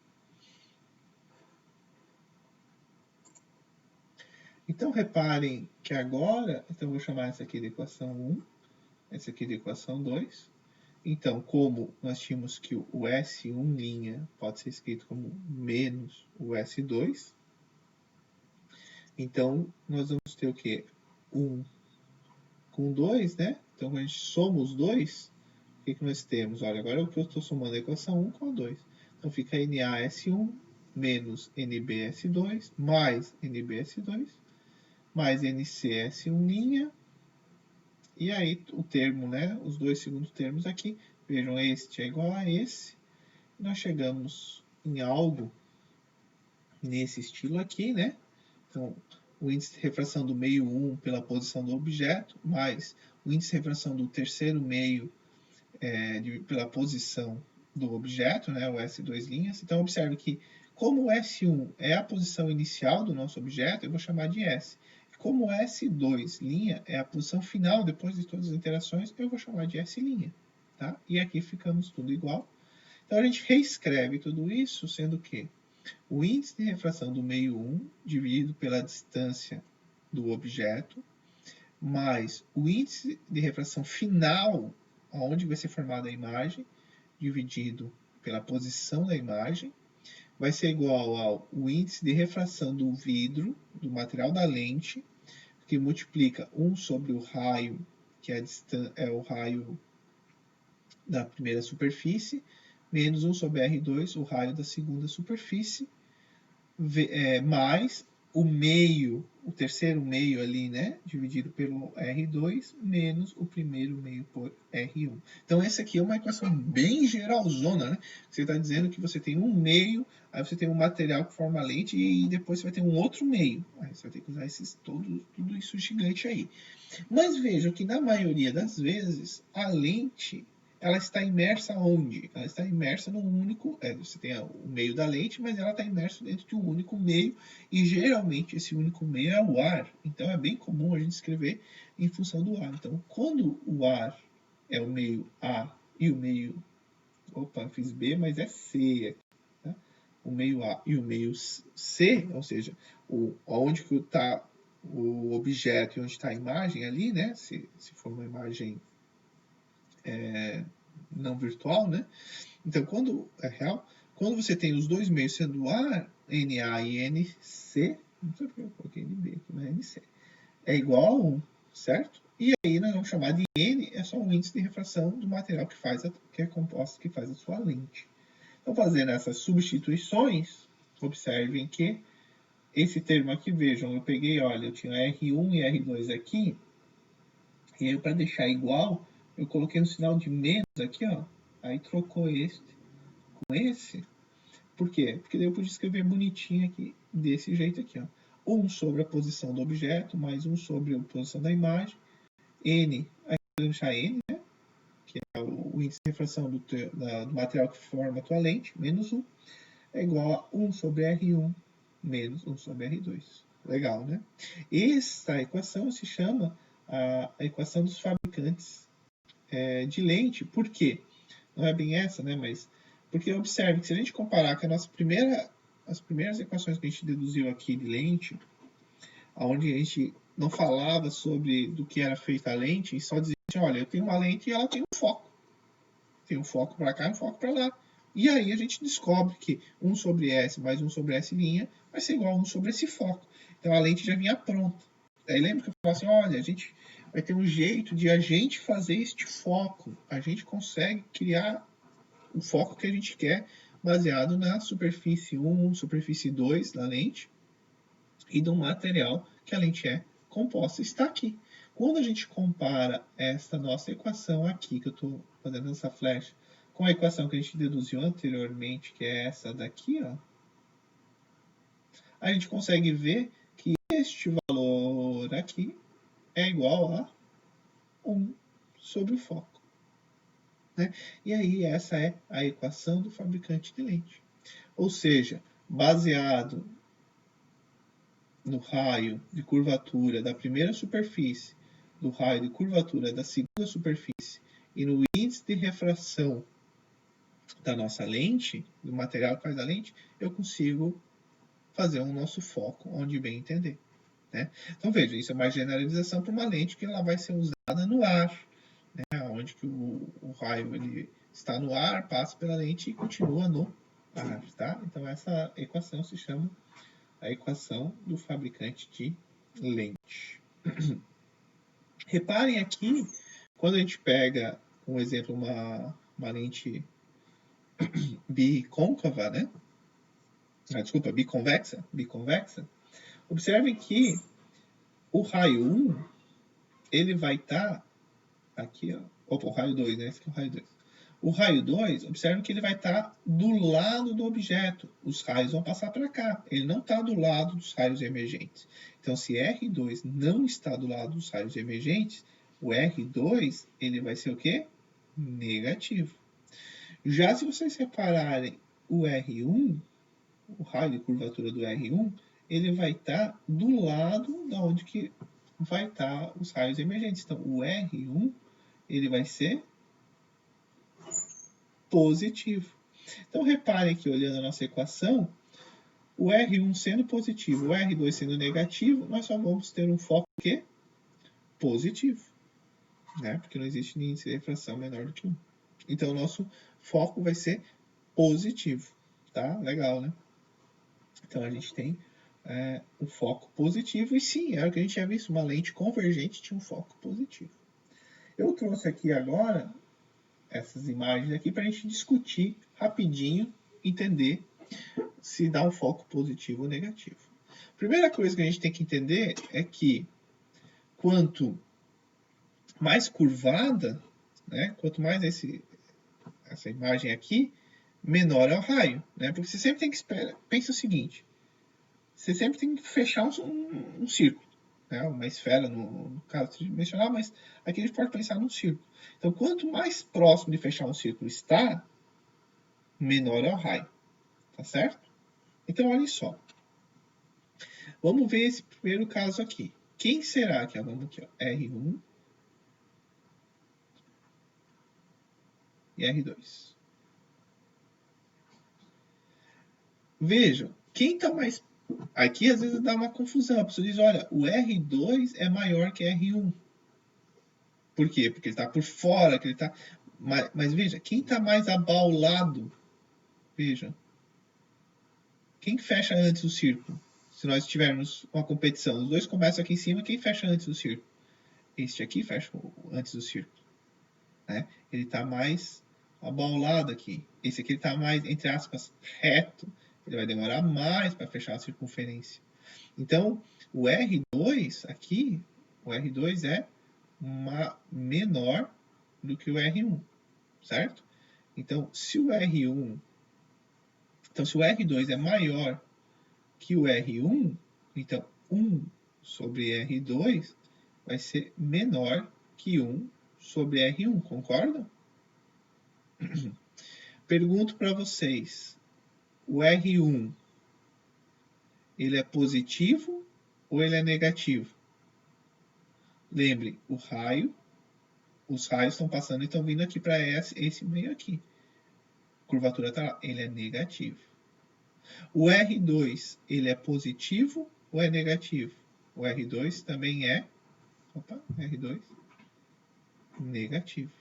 A: Então reparem que agora, então eu vou chamar essa aqui de equação 1, essa aqui de equação 2, Então, como nós tínhamos que o S1' pode ser escrito como menos o S2, então nós vamos ter o quê? 1 com 2, né? Então, quando a gente soma os dois, o que nós temos? Olha, agora é o que eu estou somando a equação 1 com a 2. Então, fica NaS1 menos NbS2 mais NbS2 mais NCS1'. E aí, o termo, né? Os dois segundos termos aqui. Vejam, este é igual a esse. Nós chegamos em algo nesse estilo aqui, né? Então, o índice de refração do meio 1 pela posição do objeto, mais o índice de refração do terceiro meio pela posição do objeto, né, o S2'. Então, observe que, como o S1 é a posição inicial do nosso objeto, eu vou chamar de S. Como o S2' é a posição final depois de todas as interações, eu vou chamar de S'. Tá? E aqui ficamos tudo igual. Então, a gente reescreve tudo isso sendo que o índice de refração do meio 1 dividido pela distância do objeto, mais o índice de refração final, onde vai ser formada a imagem, dividido pela posição da imagem, vai ser igual ao índice de refração do vidro, do material da lente, que multiplica 1 sobre o raio, que é o raio da primeira superfície, menos 1 sobre R2, o raio da segunda superfície, mais o meio, o terceiro meio ali, né, dividido pelo R2, menos o primeiro meio por R1. Então, essa aqui é uma equação bem geralzona, né? Você está dizendo que você tem um meio, aí você tem um material que forma a lente e depois você vai ter um outro meio. Aí você vai ter que usar tudo isso gigante aí. Mas veja que na maioria das vezes, a lente, ela está imersa onde? Ela está imersa num único... você tem o meio da lente, mas ela está imersa dentro de um único meio, e geralmente esse único meio é o ar. Então, é bem comum a gente escrever em função do ar. Então, quando o ar é o meio A e o meio... Opa, fiz B, mas é C aqui. Tá? O meio A e o meio C, ou seja, onde que está o objeto e onde está a imagem ali, né? Se for uma imagem não virtual, né? Então, quando é real, quando você tem os dois meios sendo A, NA e NC, não sei porque eu coloquei NB aqui, mas NC, é igual a 1, certo? E aí nós vamos chamar de N, é só o índice de refração do material que é composto, que faz a sua lente. Então, fazendo essas substituições, observem que esse termo aqui, vejam, eu peguei, olha, eu tinha R1 e R2 aqui, e aí para deixar igual, eu coloquei um sinal de menos aqui, ó, aí trocou este com esse. Por quê? Porque daí eu podia escrever bonitinho aqui, desse jeito aqui, ó. 1 sobre a posição do objeto, mais 1 sobre a posição da imagem, N, aí podemos deixar N, né, que é o índice de refração do material que forma a tua lente, menos 1, é igual a 1 sobre R1 menos 1 sobre R2. Legal, né? Essa equação se chama a equação dos fabricantes de lente. Por quê? Não é bem essa, né? Mas porque observe que se a gente comparar com as primeiras equações que a gente deduziu aqui de lente, onde a gente não falava sobre do que era feita a lente e só dizia, olha, eu tenho uma lente e ela tem um foco. Tem um foco para cá e um foco para lá. E aí a gente descobre que 1 sobre S mais 1 sobre S' vai ser igual a 1 sobre esse foco. Então a lente já vinha pronta. Aí lembra que eu falei assim, olha, a gente vai ter um jeito de a gente fazer este foco. A gente consegue criar o foco que a gente quer baseado na superfície 1, superfície 2 da lente e do material que a lente é composta. Está aqui. Quando a gente compara esta nossa equação aqui, que eu estou fazendo essa flecha, com a equação que a gente deduziu anteriormente, que é essa daqui, ó, a gente consegue ver que este valor aqui é igual a 1 sobre o foco. Né? E aí essa é a equação do fabricante de lente. Ou seja, baseado no raio de curvatura da primeira superfície, do raio de curvatura da segunda superfície e no índice de refração da nossa lente, do material que faz a lente, eu consigo fazer um nosso foco, onde bem entender. Né? Então veja, isso é uma generalização para uma lente que ela vai ser usada no ar, né, onde que o raio ele está no ar, passa pela lente e continua no ar, tá? Então essa equação se chama a equação do fabricante de lente. Reparem aqui, quando a gente pega, um exemplo, uma lente bicôncava, né? Desculpa, biconvexa, observem que o raio 1, ele vai estar aqui, ó. Opa, o raio 2, né? Esse aqui é o raio 2. O raio 2, observe que ele vai estar do lado do objeto. Os raios vão passar para cá. Ele não está do lado dos raios emergentes. Então, se R2 não está do lado dos raios emergentes, o R2 ele vai ser o quê? Negativo. Já se vocês repararem o R1, o raio de curvatura do R1, ele vai estar do lado da onde que vai estar os raios emergentes. Então, o R1 ele vai ser positivo. Então, reparem que, olhando a nossa equação, o R1 sendo positivo, o R2 sendo negativo, nós só vamos ter um foco que positivo, né? Porque não existe índice de refração menor do que 1. Então, o nosso foco vai ser positivo, tá? Legal, né? Então, a gente tem um foco positivo, e sim, era o que a gente tinha visto, uma lente convergente tinha um foco positivo. Eu trouxe aqui agora essas imagens aqui para a gente discutir rapidinho, entender se dá um foco positivo ou negativo. Primeira coisa que a gente tem que entender é que quanto mais curvada, né, quanto mais essa imagem aqui, menor é o raio, né? Porque você sempre tem que esperar. Pensa o seguinte: você sempre tem que fechar um círculo, né? Uma esfera no caso tridimensional, mas aqui a gente pode pensar num círculo. Então, quanto mais próximo de fechar um círculo está, menor é o raio, tá certo? Então, olha só. Vamos ver esse primeiro caso aqui. Quem será que é? Vamos aqui, ó, R1 e R2. Vejam, quem está mais... Aqui às vezes dá uma confusão. A pessoa diz, olha, o R2 é maior que R1. Por quê? Porque ele está por fora, que ele tá... Mas veja, quem está mais abaulado? Veja. Quem fecha antes o círculo? Se nós tivermos uma competição, os dois começam aqui em cima, quem fecha antes o círculo? Este aqui fecha antes do círculo, né? Ele está mais abaulado aqui. Esse aqui está mais, entre aspas, reto. Ele vai demorar mais para fechar a circunferência. Então, o R2 aqui, o R2 é menor do que o R1, certo? Então, se o R2 é maior que o R1, então 1 sobre R2 vai ser menor que 1 sobre R1, concordam? Pergunto para vocês, o R1, ele é positivo ou ele é negativo? Lembre, os raios estão passando e estão vindo aqui para esse meio aqui. A curvatura está lá, ele é negativo. O R2, ele é positivo ou é negativo? O R2 também é, R2 negativo,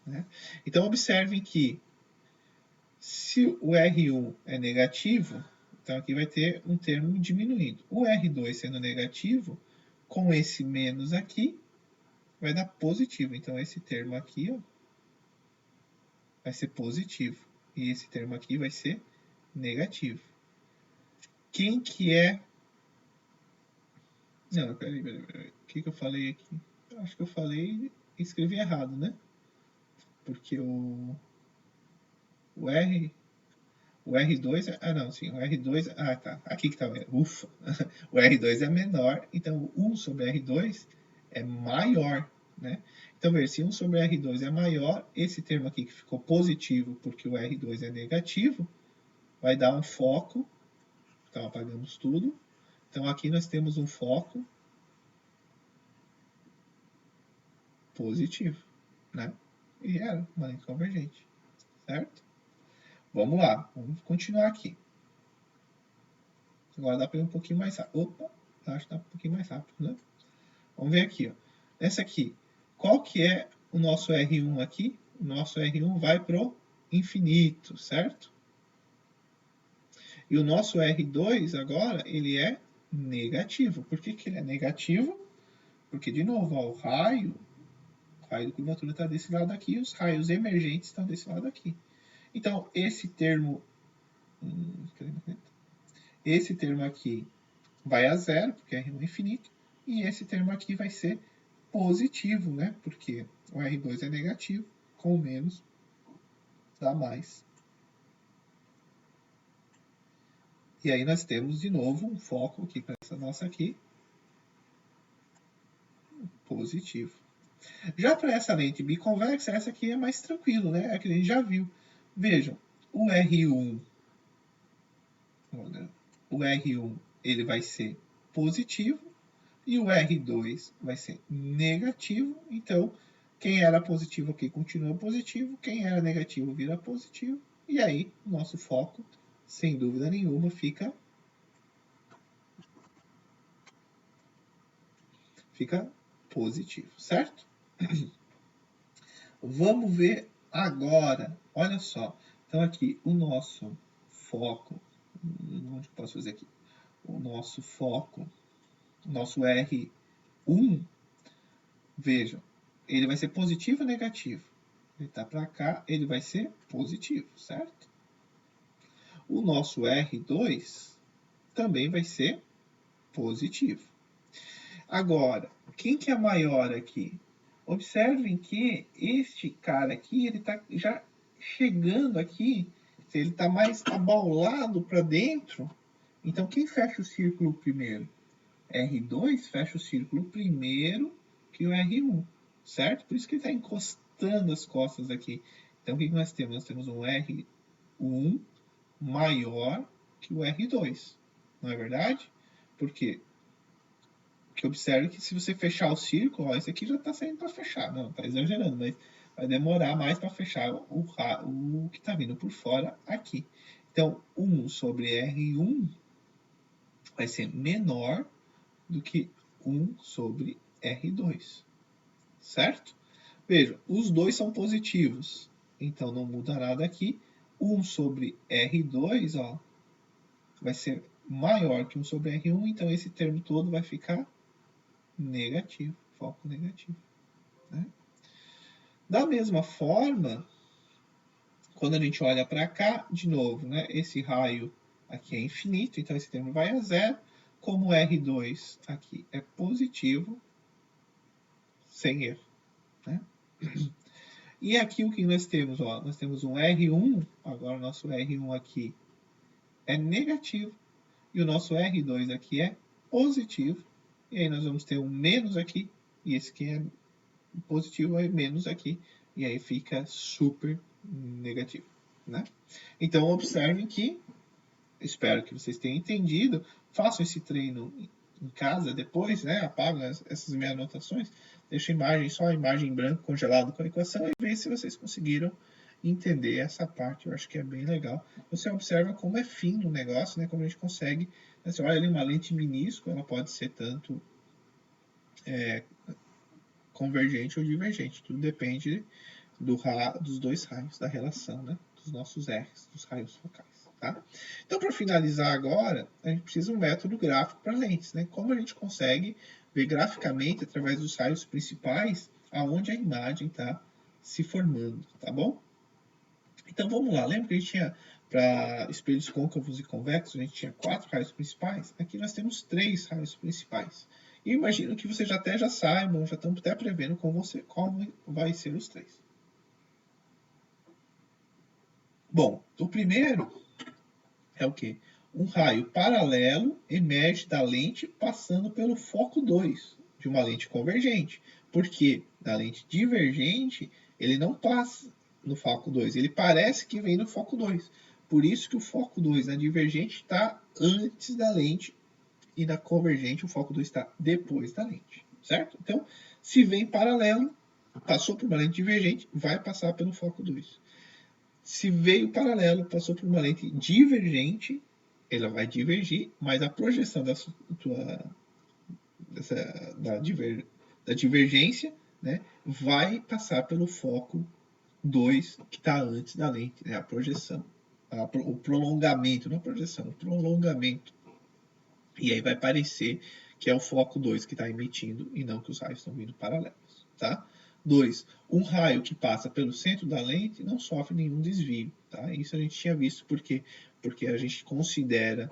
A: né? Então, observem que se o R1 é negativo, então aqui vai ter um termo diminuindo. O R2 sendo negativo, com esse menos aqui, vai dar positivo. Então, esse termo aqui, ó, vai ser positivo. E esse termo aqui vai ser negativo. Quem que é... Não, peraí. O que eu falei aqui? Eu acho que eu falei e escrevi errado, né? Porque o R2... Ah, não, sim. O R2... Ah, tá. Aqui que tá. Ufa! O R2 é menor, então o 1 sobre R2 é maior, né? Então, veja, se 1 sobre R2 é maior, esse termo aqui que ficou positivo porque o R2 é negativo, vai dar um foco. Então, apagamos tudo. Então, aqui nós temos um foco positivo, né? E era uma lente convergente, certo? Vamos lá, vamos continuar aqui. Agora dá para ir um pouquinho mais rápido. Opa, acho que dá um pouquinho mais rápido, né? Vamos ver aqui, ó. Essa aqui, qual que é o nosso R1 aqui, o nosso R1 vai para o infinito, certo? E o nosso R2 agora, ele é negativo. Por que ele é negativo? Porque, de novo, ó, o raio de curvatura está desse lado aqui, os raios emergentes estão desse lado aqui. Então, esse termo aqui vai a zero, porque R1 é infinito, e esse termo aqui vai ser positivo, né? Porque o R2 é negativo, com menos dá mais. E aí nós temos de novo um foco aqui para essa nossa aqui, positivo. Já para essa lente biconvexa, essa aqui é mais tranquilo, né? É que a gente já viu. Vejam, o R1 ele vai ser positivo e o R2 vai ser negativo. Então, quem era positivo aqui continua positivo, quem era negativo vira positivo. E aí, o nosso foco, sem dúvida nenhuma, fica positivo, certo? Vamos ver agora, olha só. Então aqui, o nosso foco, onde eu posso fazer aqui? O nosso foco, o nosso R1, vejam, ele vai ser positivo ou negativo? Ele está para cá, ele vai ser positivo, certo? O nosso R2 também vai ser positivo. Agora, quem que é maior aqui? Observem que este cara aqui, ele está já chegando aqui, ele está mais abaulado para dentro. Então, quem fecha o círculo primeiro? R2 fecha o círculo primeiro que o R1, certo? Por isso que ele está encostando as costas aqui. Então, o que nós temos? Nós temos um R1 maior que o R2, não é verdade? Por quê? Porque observe que se você fechar o círculo, ó, esse aqui já está saindo para fechar. Não, está exagerando, mas vai demorar mais para fechar o que está vindo por fora aqui. Então, 1 sobre R1 vai ser menor do que 1 sobre R2, certo? Veja, os dois são positivos, então não muda nada aqui. 1 sobre R2, ó, vai ser maior que 1 sobre R1, então esse termo todo vai ficar negativo, foco negativo. Né? Da mesma forma, quando a gente olha para cá, de novo, né, esse raio aqui é infinito, então esse termo vai a zero. Como R2 aqui é positivo, sem erro. Né? E aqui o que nós temos? Ó, nós temos um R1, agora o nosso R1 aqui é negativo, e o nosso R2 aqui é positivo, e aí nós vamos ter um menos aqui, e esse aqui é positivo é menos aqui, e aí fica super negativo. Né? Então, observem que, espero que vocês tenham entendido, façam esse treino em casa depois, né? Apagam essas minhas anotações, deixa a imagem, só a imagem em branco congelado com a equação e veja se vocês conseguiram entender essa parte. Eu acho que é bem legal. Você observa como é fino o negócio, né? Como a gente consegue. Você olha ali uma lente minúscula, ela pode ser tanto convergente ou divergente. Tudo depende dos dois raios, da relação, né? Dos nossos R's, dos raios focais. Tá? Então, para finalizar agora, a gente precisa de um método gráfico para lentes. Né? Como a gente consegue ver graficamente, através dos raios principais, aonde a imagem está se formando. Tá bom? Então, vamos lá. Lembra que a gente tinha, para espelhos côncavos e convexos, a gente tinha 4 raios principais? Aqui nós temos 3 raios principais. E imagino que vocês já saibam, já estão até prevendo como vai ser os 3. Bom, o primeiro é o quê? Um raio paralelo emerge da lente passando pelo foco 2 de uma lente convergente. Porque na lente divergente, ele não passa no foco 2, ele parece que vem no foco 2. Por isso que o foco 2 na divergente está antes da lente e na convergente o foco 2 está depois da lente, certo? Então, se vem paralelo, passou por uma lente divergente, vai passar pelo foco 2. Se veio paralelo, passou por uma lente divergente, ela vai divergir, mas a projeção da divergência, né, vai passar pelo foco 2, que está antes da lente, né? A projeção, o prolongamento, não a projeção, o prolongamento. E aí vai parecer que é o foco 2 que está emitindo e não que os raios estão vindo paralelos, tá? 2. Um raio que passa pelo centro da lente não sofre nenhum desvio, tá? Isso a gente tinha visto porque a gente considera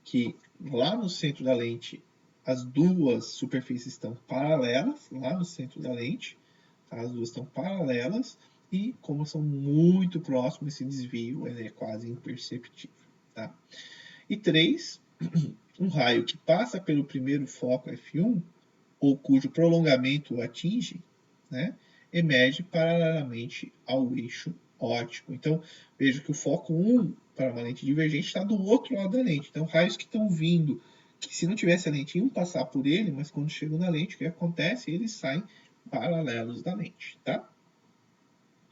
A: que lá no centro da lente as duas superfícies estão paralelas, lá no centro da lente, tá? As duas estão paralelas e como são muito próximos, esse desvio ele é quase imperceptível, tá? E 3, um raio que passa pelo primeiro foco F1 ou cujo prolongamento o atinge, né, emerge paralelamente ao eixo óptico. Então, veja que o foco 1 para uma lente divergente está do outro lado da lente. Então, raios que estão vindo, que se não tivesse a lente iam passar por ele, mas quando chegam na lente, o que acontece? Eles saem paralelos da lente, tá?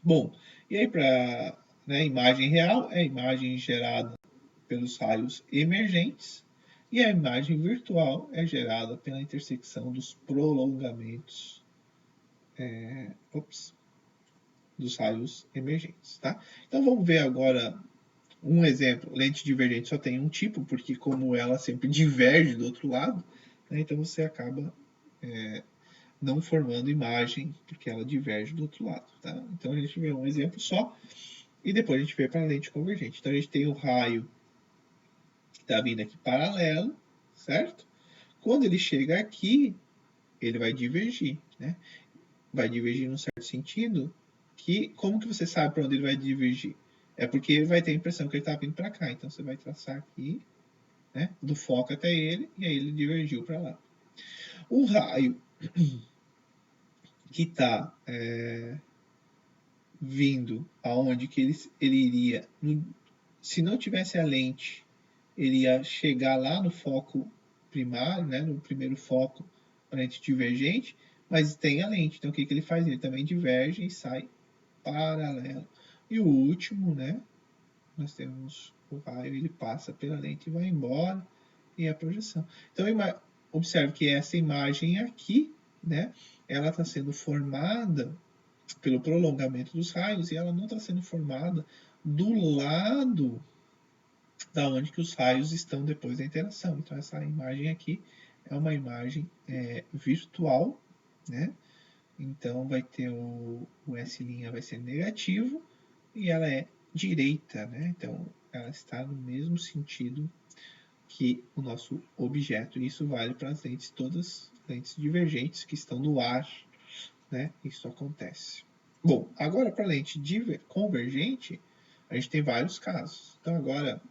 A: Bom, e aí para, né, imagem real é a imagem gerada pelos raios emergentes e a imagem virtual é gerada pela intersecção dos prolongamentos dos raios emergentes, tá? Então vamos ver agora um exemplo. Lente divergente só tem um tipo, porque como ela sempre diverge do outro lado, né, então você acaba não formando imagem, porque ela diverge do outro lado, tá? Então a gente vê um exemplo só e depois a gente vê para a lente convergente. Então a gente tem o raio que está vindo aqui paralelo, certo? Quando ele chega aqui, ele vai divergir, né? Vai divergir num certo sentido, que como que você sabe para onde ele vai divergir? É porque ele vai ter a impressão que ele está vindo para cá. Então você vai traçar aqui, né, do foco até ele, e aí ele divergiu para lá. O raio que está vindo aonde que ele iria, se não tivesse a lente, ele ia chegar lá no foco primário, né, no primeiro foco, a lente divergente, mas tem a lente. Então o que ele faz? Ele também diverge e sai paralelo. E o último, né, nós temos o raio, ele passa pela lente e vai embora, e a projeção. Então observe que essa imagem aqui, né, ela está sendo formada pelo prolongamento dos raios e ela não está sendo formada do lado da onde que os raios estão depois da interação. Então essa imagem aqui é uma imagem virtual, né? Então vai ter o S' vai ser negativo e ela é direita, né? Então ela está no mesmo sentido que o nosso objeto. Isso vale para as lentes, todas as lentes divergentes que estão no ar, né? Isso acontece. Bom, agora para a lente convergente, a gente tem vários casos. Então agora,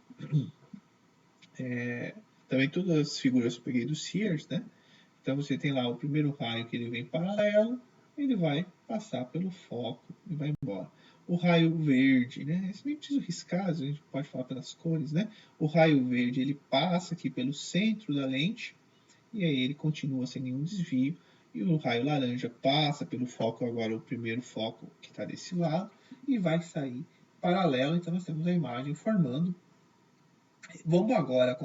A: também todas as figuras que eu peguei do Sears, né? Então você tem lá o primeiro raio que ele vem paralelo, ele vai passar pelo foco e vai embora. O raio verde, né? Esse nem preciso riscar, a gente pode falar pelas cores, né? O raio verde ele passa aqui pelo centro da lente e aí ele continua sem nenhum desvio. E o raio laranja passa pelo foco, agora o primeiro foco que está desse lado, e vai sair paralelo. Então nós temos a imagem formando. Vamos agora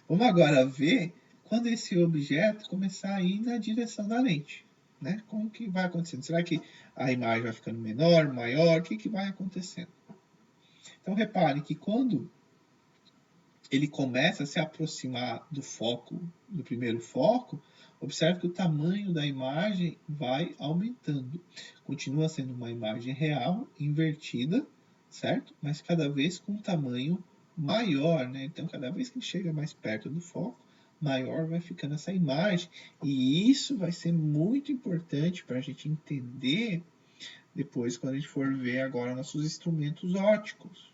A: Vamos agora ver quando esse objeto começar a ir na direção da lente. Né? Como que vai acontecendo? Será que a imagem vai ficando menor, maior? O que vai acontecendo? Então repare que quando ele começa a se aproximar do foco, do primeiro foco, observe que o tamanho da imagem vai aumentando. Continua sendo uma imagem real, invertida, certo? Mas cada vez com um tamanho maior, né? Então, cada vez que chega mais perto do foco, maior vai ficando essa imagem. E isso vai ser muito importante para a gente entender depois, quando a gente for ver agora nossos instrumentos ópticos.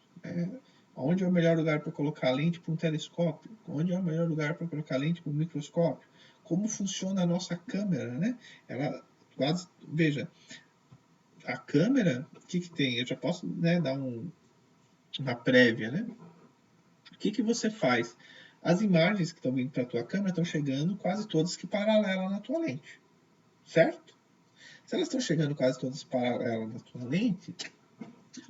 A: Onde é o melhor lugar para colocar lente para um telescópio? Onde é o melhor lugar para colocar lente para um microscópio? Como funciona a nossa câmera, né? Ela quase, veja, a câmera, o que tem? Eu já posso, né, dar uma prévia, né? O que você faz? As imagens que estão vindo para a tua câmera estão chegando quase todas que paralelas na tua lente, certo? Se elas estão chegando quase todas paralelas na tua lente,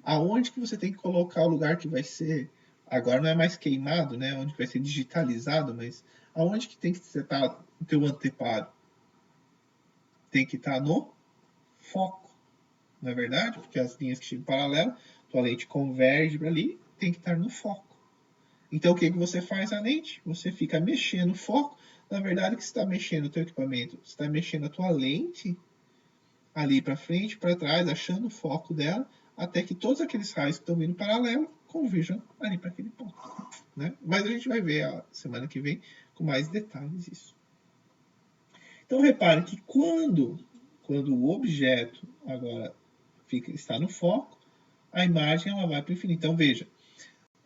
A: aonde que você tem que colocar o lugar que vai ser, agora não é mais queimado, né, onde vai ser digitalizado, mas aonde que tem que setar o teu anteparo? tem que estar no foco, não é verdade? Porque as linhas que chegam paralelas, tua lente converge para ali, tem que estar no foco. Então, o que você faz a lente? Você fica mexendo o foco. Na verdade, o que você está mexendo o teu equipamento? Você está mexendo a tua lente ali para frente, para trás, achando o foco dela, até que todos aqueles raios que estão vindo paralelo converjam ali para aquele ponto. Né? Mas a gente vai ver a semana que vem com mais detalhes isso. Então, repare que quando o objeto agora está no foco, a imagem ela vai para o infinito. Então, veja,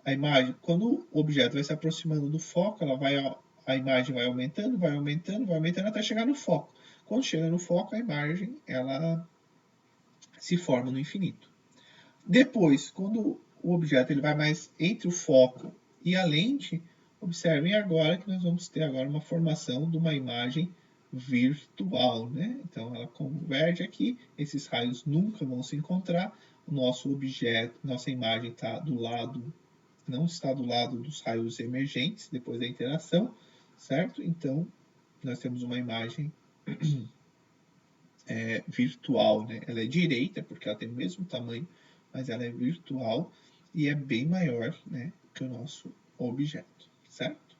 A: a imagem, quando o objeto vai se aproximando do foco, a imagem vai aumentando, vai aumentando, vai aumentando até chegar no foco. Quando chega no foco, a imagem ela se forma no infinito. Depois, quando o objeto ele vai mais entre o foco e a lente, observem agora que nós vamos ter agora uma formação de uma imagem virtual, né? Então ela converge aqui, esses raios nunca vão se encontrar, o nosso objeto, nossa imagem está do lado, não está do lado dos raios emergentes depois da interação, certo? Então nós temos uma imagem virtual, né? Ela é direita porque ela tem o mesmo tamanho, mas ela é virtual e é bem maior, né, que o nosso objeto, certo?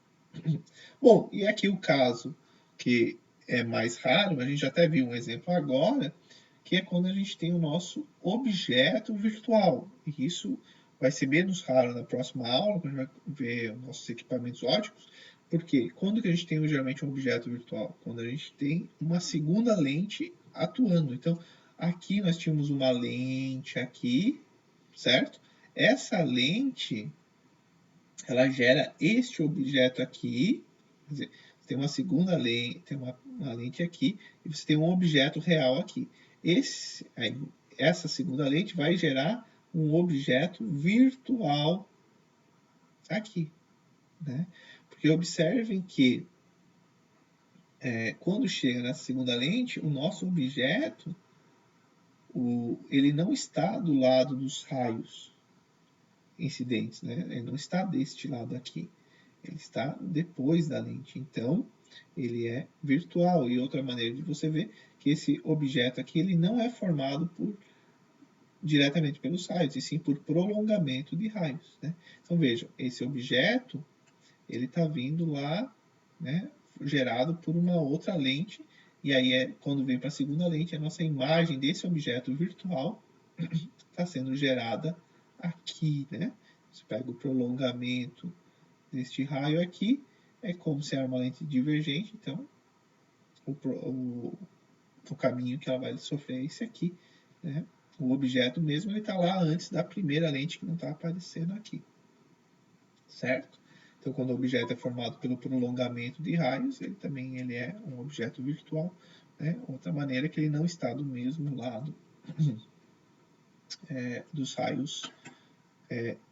A: Bom, e aqui o caso que é mais raro, a gente até viu um exemplo agora, que é quando a gente tem o nosso objeto virtual. E isso vai ser menos raro na próxima aula, quando a gente vai ver os nossos equipamentos óticos, porque quando que a gente tem geralmente um objeto virtual? Quando a gente tem uma segunda lente atuando. Então, aqui nós tínhamos uma lente aqui, certo? Essa lente, ela gera este objeto aqui, quer dizer, tem uma segunda lente, tem uma lente aqui, e você tem um objeto real aqui. Essa segunda lente vai gerar um objeto virtual aqui, né? Porque observem que quando chega na segunda lente, o nosso objeto ele não está do lado dos raios incidentes, né? Ele não está deste lado aqui. Ele está depois da lente. Então, ele é virtual. E outra maneira de você ver que esse objeto aqui ele não é formado diretamente pelos raios, e sim por prolongamento de raios. Né? Então, vejam, esse objeto ele está vindo lá, né, gerado por uma outra lente, e aí quando vem para a segunda lente, a nossa imagem desse objeto virtual está sendo gerada aqui. Né? Você pega o prolongamento deste raio aqui, é como se era uma lente divergente, então o caminho que ela vai sofrer é esse aqui. Né? O objeto mesmo está lá antes da primeira lente que não está aparecendo aqui. Certo? Então, quando o objeto é formado pelo prolongamento de raios, ele também é um objeto virtual. Né? Outra maneira é que ele não está do mesmo lado dos raios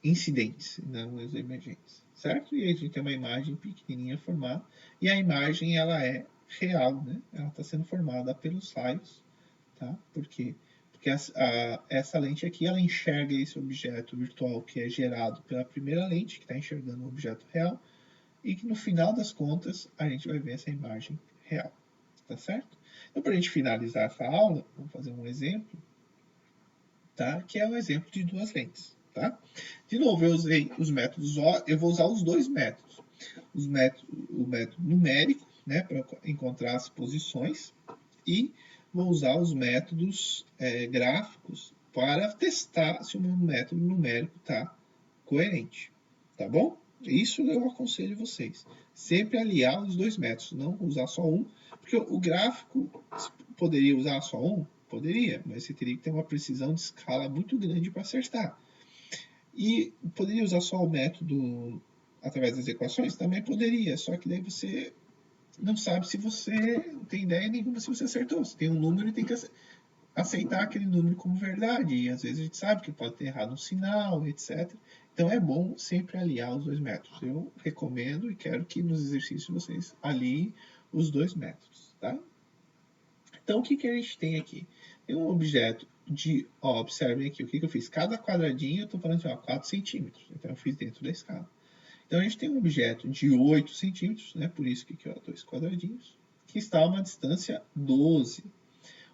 A: incidentes, não os emergentes. Certo? E aí a gente tem uma imagem pequenininha formada, e a imagem ela é real, né? Ela está sendo formada pelos raios. Tá? Por quê? Porque essa lente aqui ela enxerga esse objeto virtual que é gerado pela primeira lente, que está enxergando o objeto real, e que no final das contas a gente vai ver essa imagem real. Tá certo? Então, para a gente finalizar essa aula, vamos fazer um exemplo, tá? Que é um exemplo de duas lentes. Tá? De novo, eu usei os métodos, eu vou usar os dois métodos. O método numérico, né, para encontrar as posições, e vou usar os métodos gráficos para testar se o meu método numérico está coerente. Tá bom? Isso eu aconselho vocês. Sempre aliar os dois métodos, não usar só um, porque o gráfico poderia usar só um? Poderia, mas você teria que ter uma precisão de escala muito grande para acertar. E poderia usar só o método através das equações? Também poderia, só que daí você não sabe se você não tem ideia nenhuma se você acertou. Você tem um número e tem que aceitar aquele número como verdade. E às vezes a gente sabe que pode ter errado um sinal, etc. Então é bom sempre aliar os dois métodos. Eu recomendo e quero que nos exercícios vocês aliem os dois métodos. Tá? Então o que a gente tem aqui? Tem um objeto de, observem aqui o que eu fiz. Cada quadradinho eu estou falando de 4 centímetros. Então eu fiz dentro da escala. Então a gente tem um objeto de 8 centímetros, né? Por isso que aqui, 2 quadradinhos, que está a uma distância 12.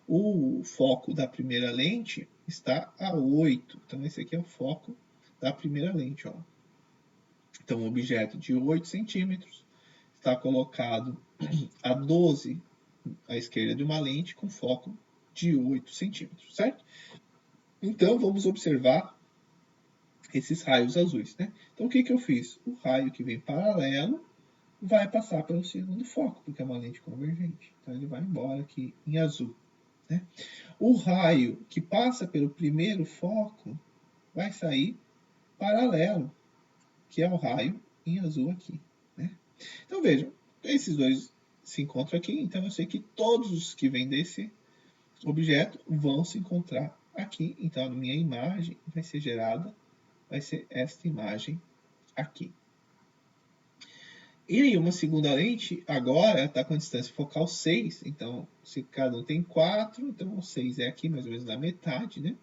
A: O foco da primeira lente está a 8. Então, esse aqui é o foco da primeira lente. Ó. Então, um objeto de 8 centímetros está colocado a 12 à esquerda de uma lente com foco de 8 centímetros, certo? Então, vamos observar esses raios azuis, né? Então, o que eu fiz? O raio que vem paralelo vai passar pelo segundo foco, porque é uma lente convergente. Então, ele vai embora aqui em azul, né? O raio que passa pelo primeiro foco vai sair paralelo, que é o raio em azul aqui, né? Então, vejam, esses dois se encontram aqui, então eu sei que todos os que vêm desse objeto vão se encontrar aqui. Então, a minha imagem vai ser gerada, vai ser esta imagem aqui. E aí, uma segunda lente, agora está com a distância focal 6, então, se cada um tem 4, então o 6 é aqui, mais ou menos na metade, né?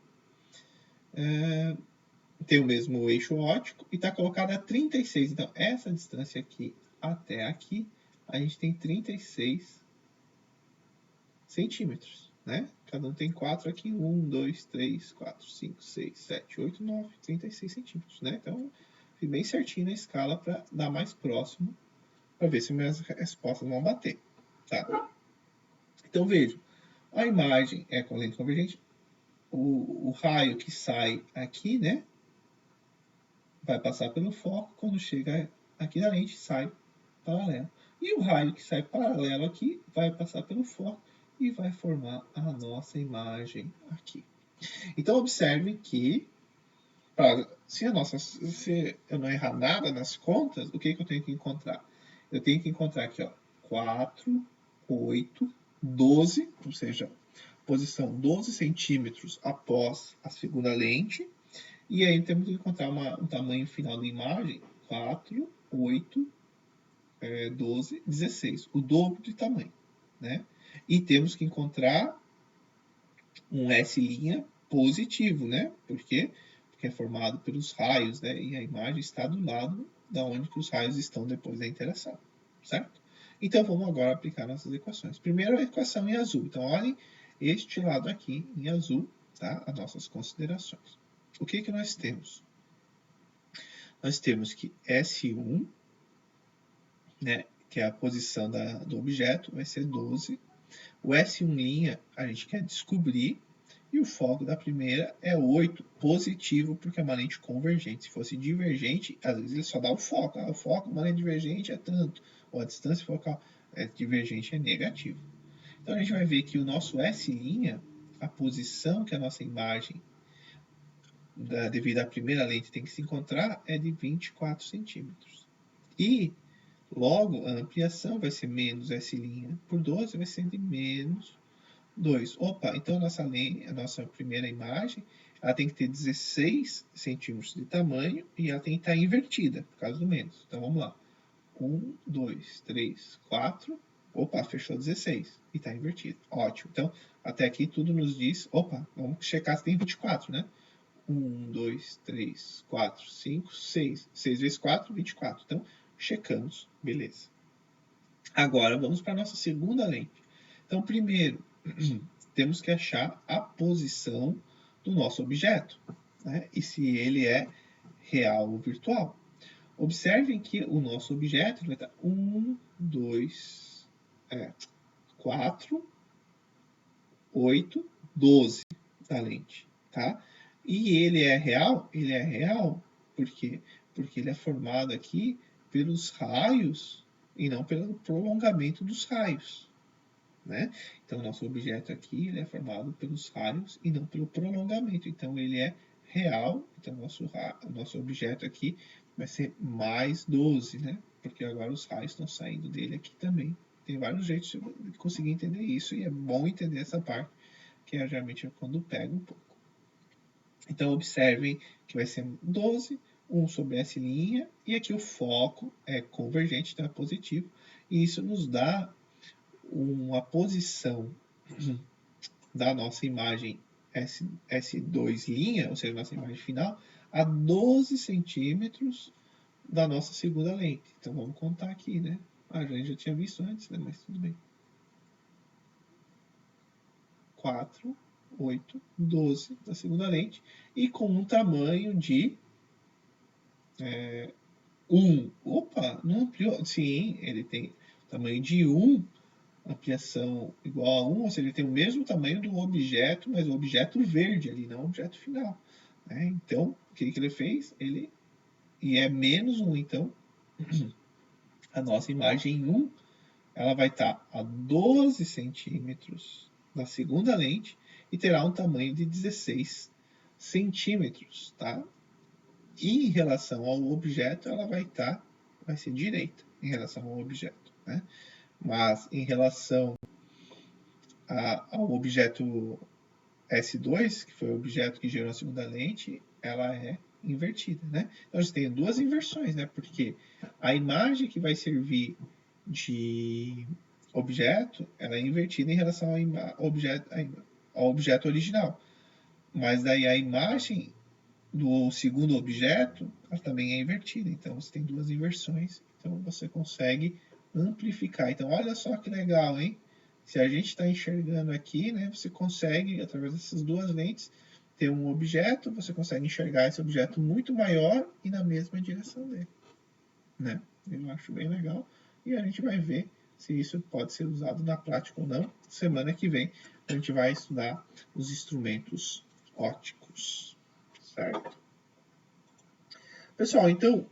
A: Tem o mesmo eixo óptico e está colocada a 36. Então, essa distância aqui até aqui, a gente tem 36 centímetros, né? Cada um tem 4 aqui, 1, 2, 3, 4, 5, 6, 7, 8, 9, 36 centímetros, né? Então, fiz bem certinho na escala para dar mais próximo, para ver se minhas respostas vão bater, tá? Então, veja, a imagem é com lente convergente, o raio que sai aqui, né? Vai passar pelo foco, quando chega aqui na lente, sai paralelo. E o raio que sai paralelo aqui vai passar pelo foco e vai formar a nossa imagem aqui. Então, observe que, se eu não errar nada nas contas, o que eu tenho que encontrar? Eu tenho que encontrar aqui, ó, 4, 8, 12, ou seja, posição 12 centímetros após a segunda lente. E aí temos que encontrar um tamanho final da imagem, 4, 8, 12, 16, o dobro de tamanho, né? E temos que encontrar um S' positivo, né? Por quê? Porque é formado pelos raios, né? E a imagem está do lado da onde que os raios estão depois da interação, certo? Então, vamos agora aplicar nossas equações. Primeiro, a equação em azul. Então, olhem este lado aqui em azul, tá? As nossas considerações. O que nós temos? Nós temos que S1, né, que é a posição do objeto, vai ser 12. O S1' a gente quer descobrir, e o foco da primeira é 8, positivo, porque é uma lente convergente. Se fosse divergente, às vezes ele só dá o foco. O foco, uma lente divergente é tanto, ou a distância focal divergente é negativo. Então a gente vai ver que o nosso S', a posição que a nossa imagem devido à primeira lente tem que se encontrar é de 24 centímetros. E, logo, a ampliação vai ser menos S' por 12, vai ser de menos 2. Opa, então a nossa primeira imagem, ela tem que ter 16 centímetros de tamanho e ela tem que estar invertida, por causa do menos. Então, vamos lá. 1, 2, 3, 4. Opa, fechou 16 e está invertido. Ótimo. Então, até aqui tudo nos diz... Opa, vamos checar se tem 24, né? 1, 2, 3, 4, 5, 6. 6 vezes 4, 24. Então, checamos. Beleza. Agora, vamos para a nossa segunda lente. Então, primeiro, temos que achar a posição do nosso objeto, né? E se ele é real ou virtual. Observem que o nosso objeto vai estar 1, 2, 4, 8, 12 da lente, tá? E ele é real? Ele é real. Por quê? Porque ele é formado aqui pelos raios e não pelo prolongamento dos raios, né? Então, o nosso objeto aqui ele é formado pelos raios e não pelo prolongamento. Então, ele é real. Então, o nosso objeto aqui vai ser mais 12, né? Porque agora os raios estão saindo dele aqui também. Tem vários jeitos de conseguir entender isso e é bom entender essa parte, que é geralmente quando pega um pouco. Então, observem que vai ser 12, 1 sobre S', e aqui o foco é convergente, então é positivo, e isso nos dá uma posição da nossa imagem S2', ou seja, nossa imagem final, a 12 centímetros da nossa segunda lente. Então, vamos contar aqui, né? A gente já tinha visto antes, né? Mas tudo bem. 4, 8, 12 da segunda lente e com um tamanho de 1. Opa, não ampliou? Sim, ele tem tamanho de 1, ampliação igual a 1, ou seja, ele tem o mesmo tamanho do objeto, mas o objeto verde ali, não o objeto final. Né? Então, o que ele fez? E é menos 1, então a nossa imagem 1 ela vai estar a 12 centímetros da segunda lente e terá um tamanho de 16 centímetros, tá? E em relação ao objeto, ela vai ser direita em relação ao objeto, né? Mas em relação ao objeto S2, que foi o objeto que gerou a segunda lente, ela é invertida, né? Então, a gente tem duas inversões, né? Porque a imagem que vai servir de objeto, ela é invertida em relação ao objeto original. Mas daí a imagem do segundo objeto, ela também é invertida. Então, você tem duas inversões. Então, você consegue amplificar. Então, olha só que legal, hein? Se a gente está enxergando aqui, né, você consegue, através dessas duas lentes, ter um objeto, você consegue enxergar esse objeto muito maior e na mesma direção dele. Né? Eu acho bem legal. E a gente vai ver se isso pode ser usado na prática ou não. Semana que vem a gente vai estudar os instrumentos ópticos. Certo? Pessoal, então,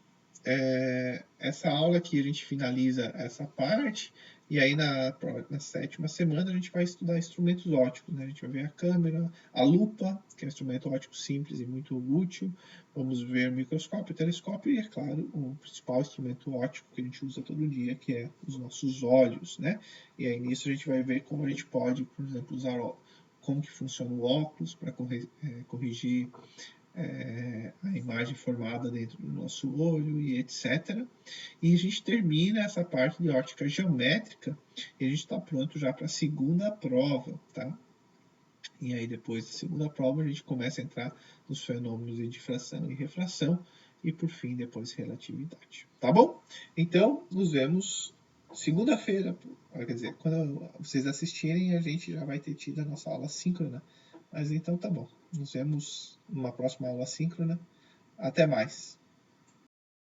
A: essa aula aqui a gente finaliza essa parte, e aí na 7ª semana a gente vai estudar instrumentos ópticos, né? A gente vai ver a câmera, a lupa, que é um instrumento óptico simples e muito útil, vamos ver o microscópio, o telescópio e, é claro, o principal instrumento óptico que a gente usa todo dia, que é os nossos olhos, né? E aí nisso a gente vai ver como a gente pode, por exemplo, usar como que funciona o óculos para corrigir a imagem formada dentro do nosso olho e etc. E a gente termina essa parte de óptica geométrica e a gente está pronto já para a segunda prova, tá? E aí depois da segunda prova a gente começa a entrar nos fenômenos de difração e refração e por fim depois relatividade, tá bom? Então nos vemos segunda-feira, quer dizer, quando vocês assistirem a gente já vai ter tido a nossa aula síncrona, mas então tá bom. Nos vemos numa próxima aula síncrona. Até mais.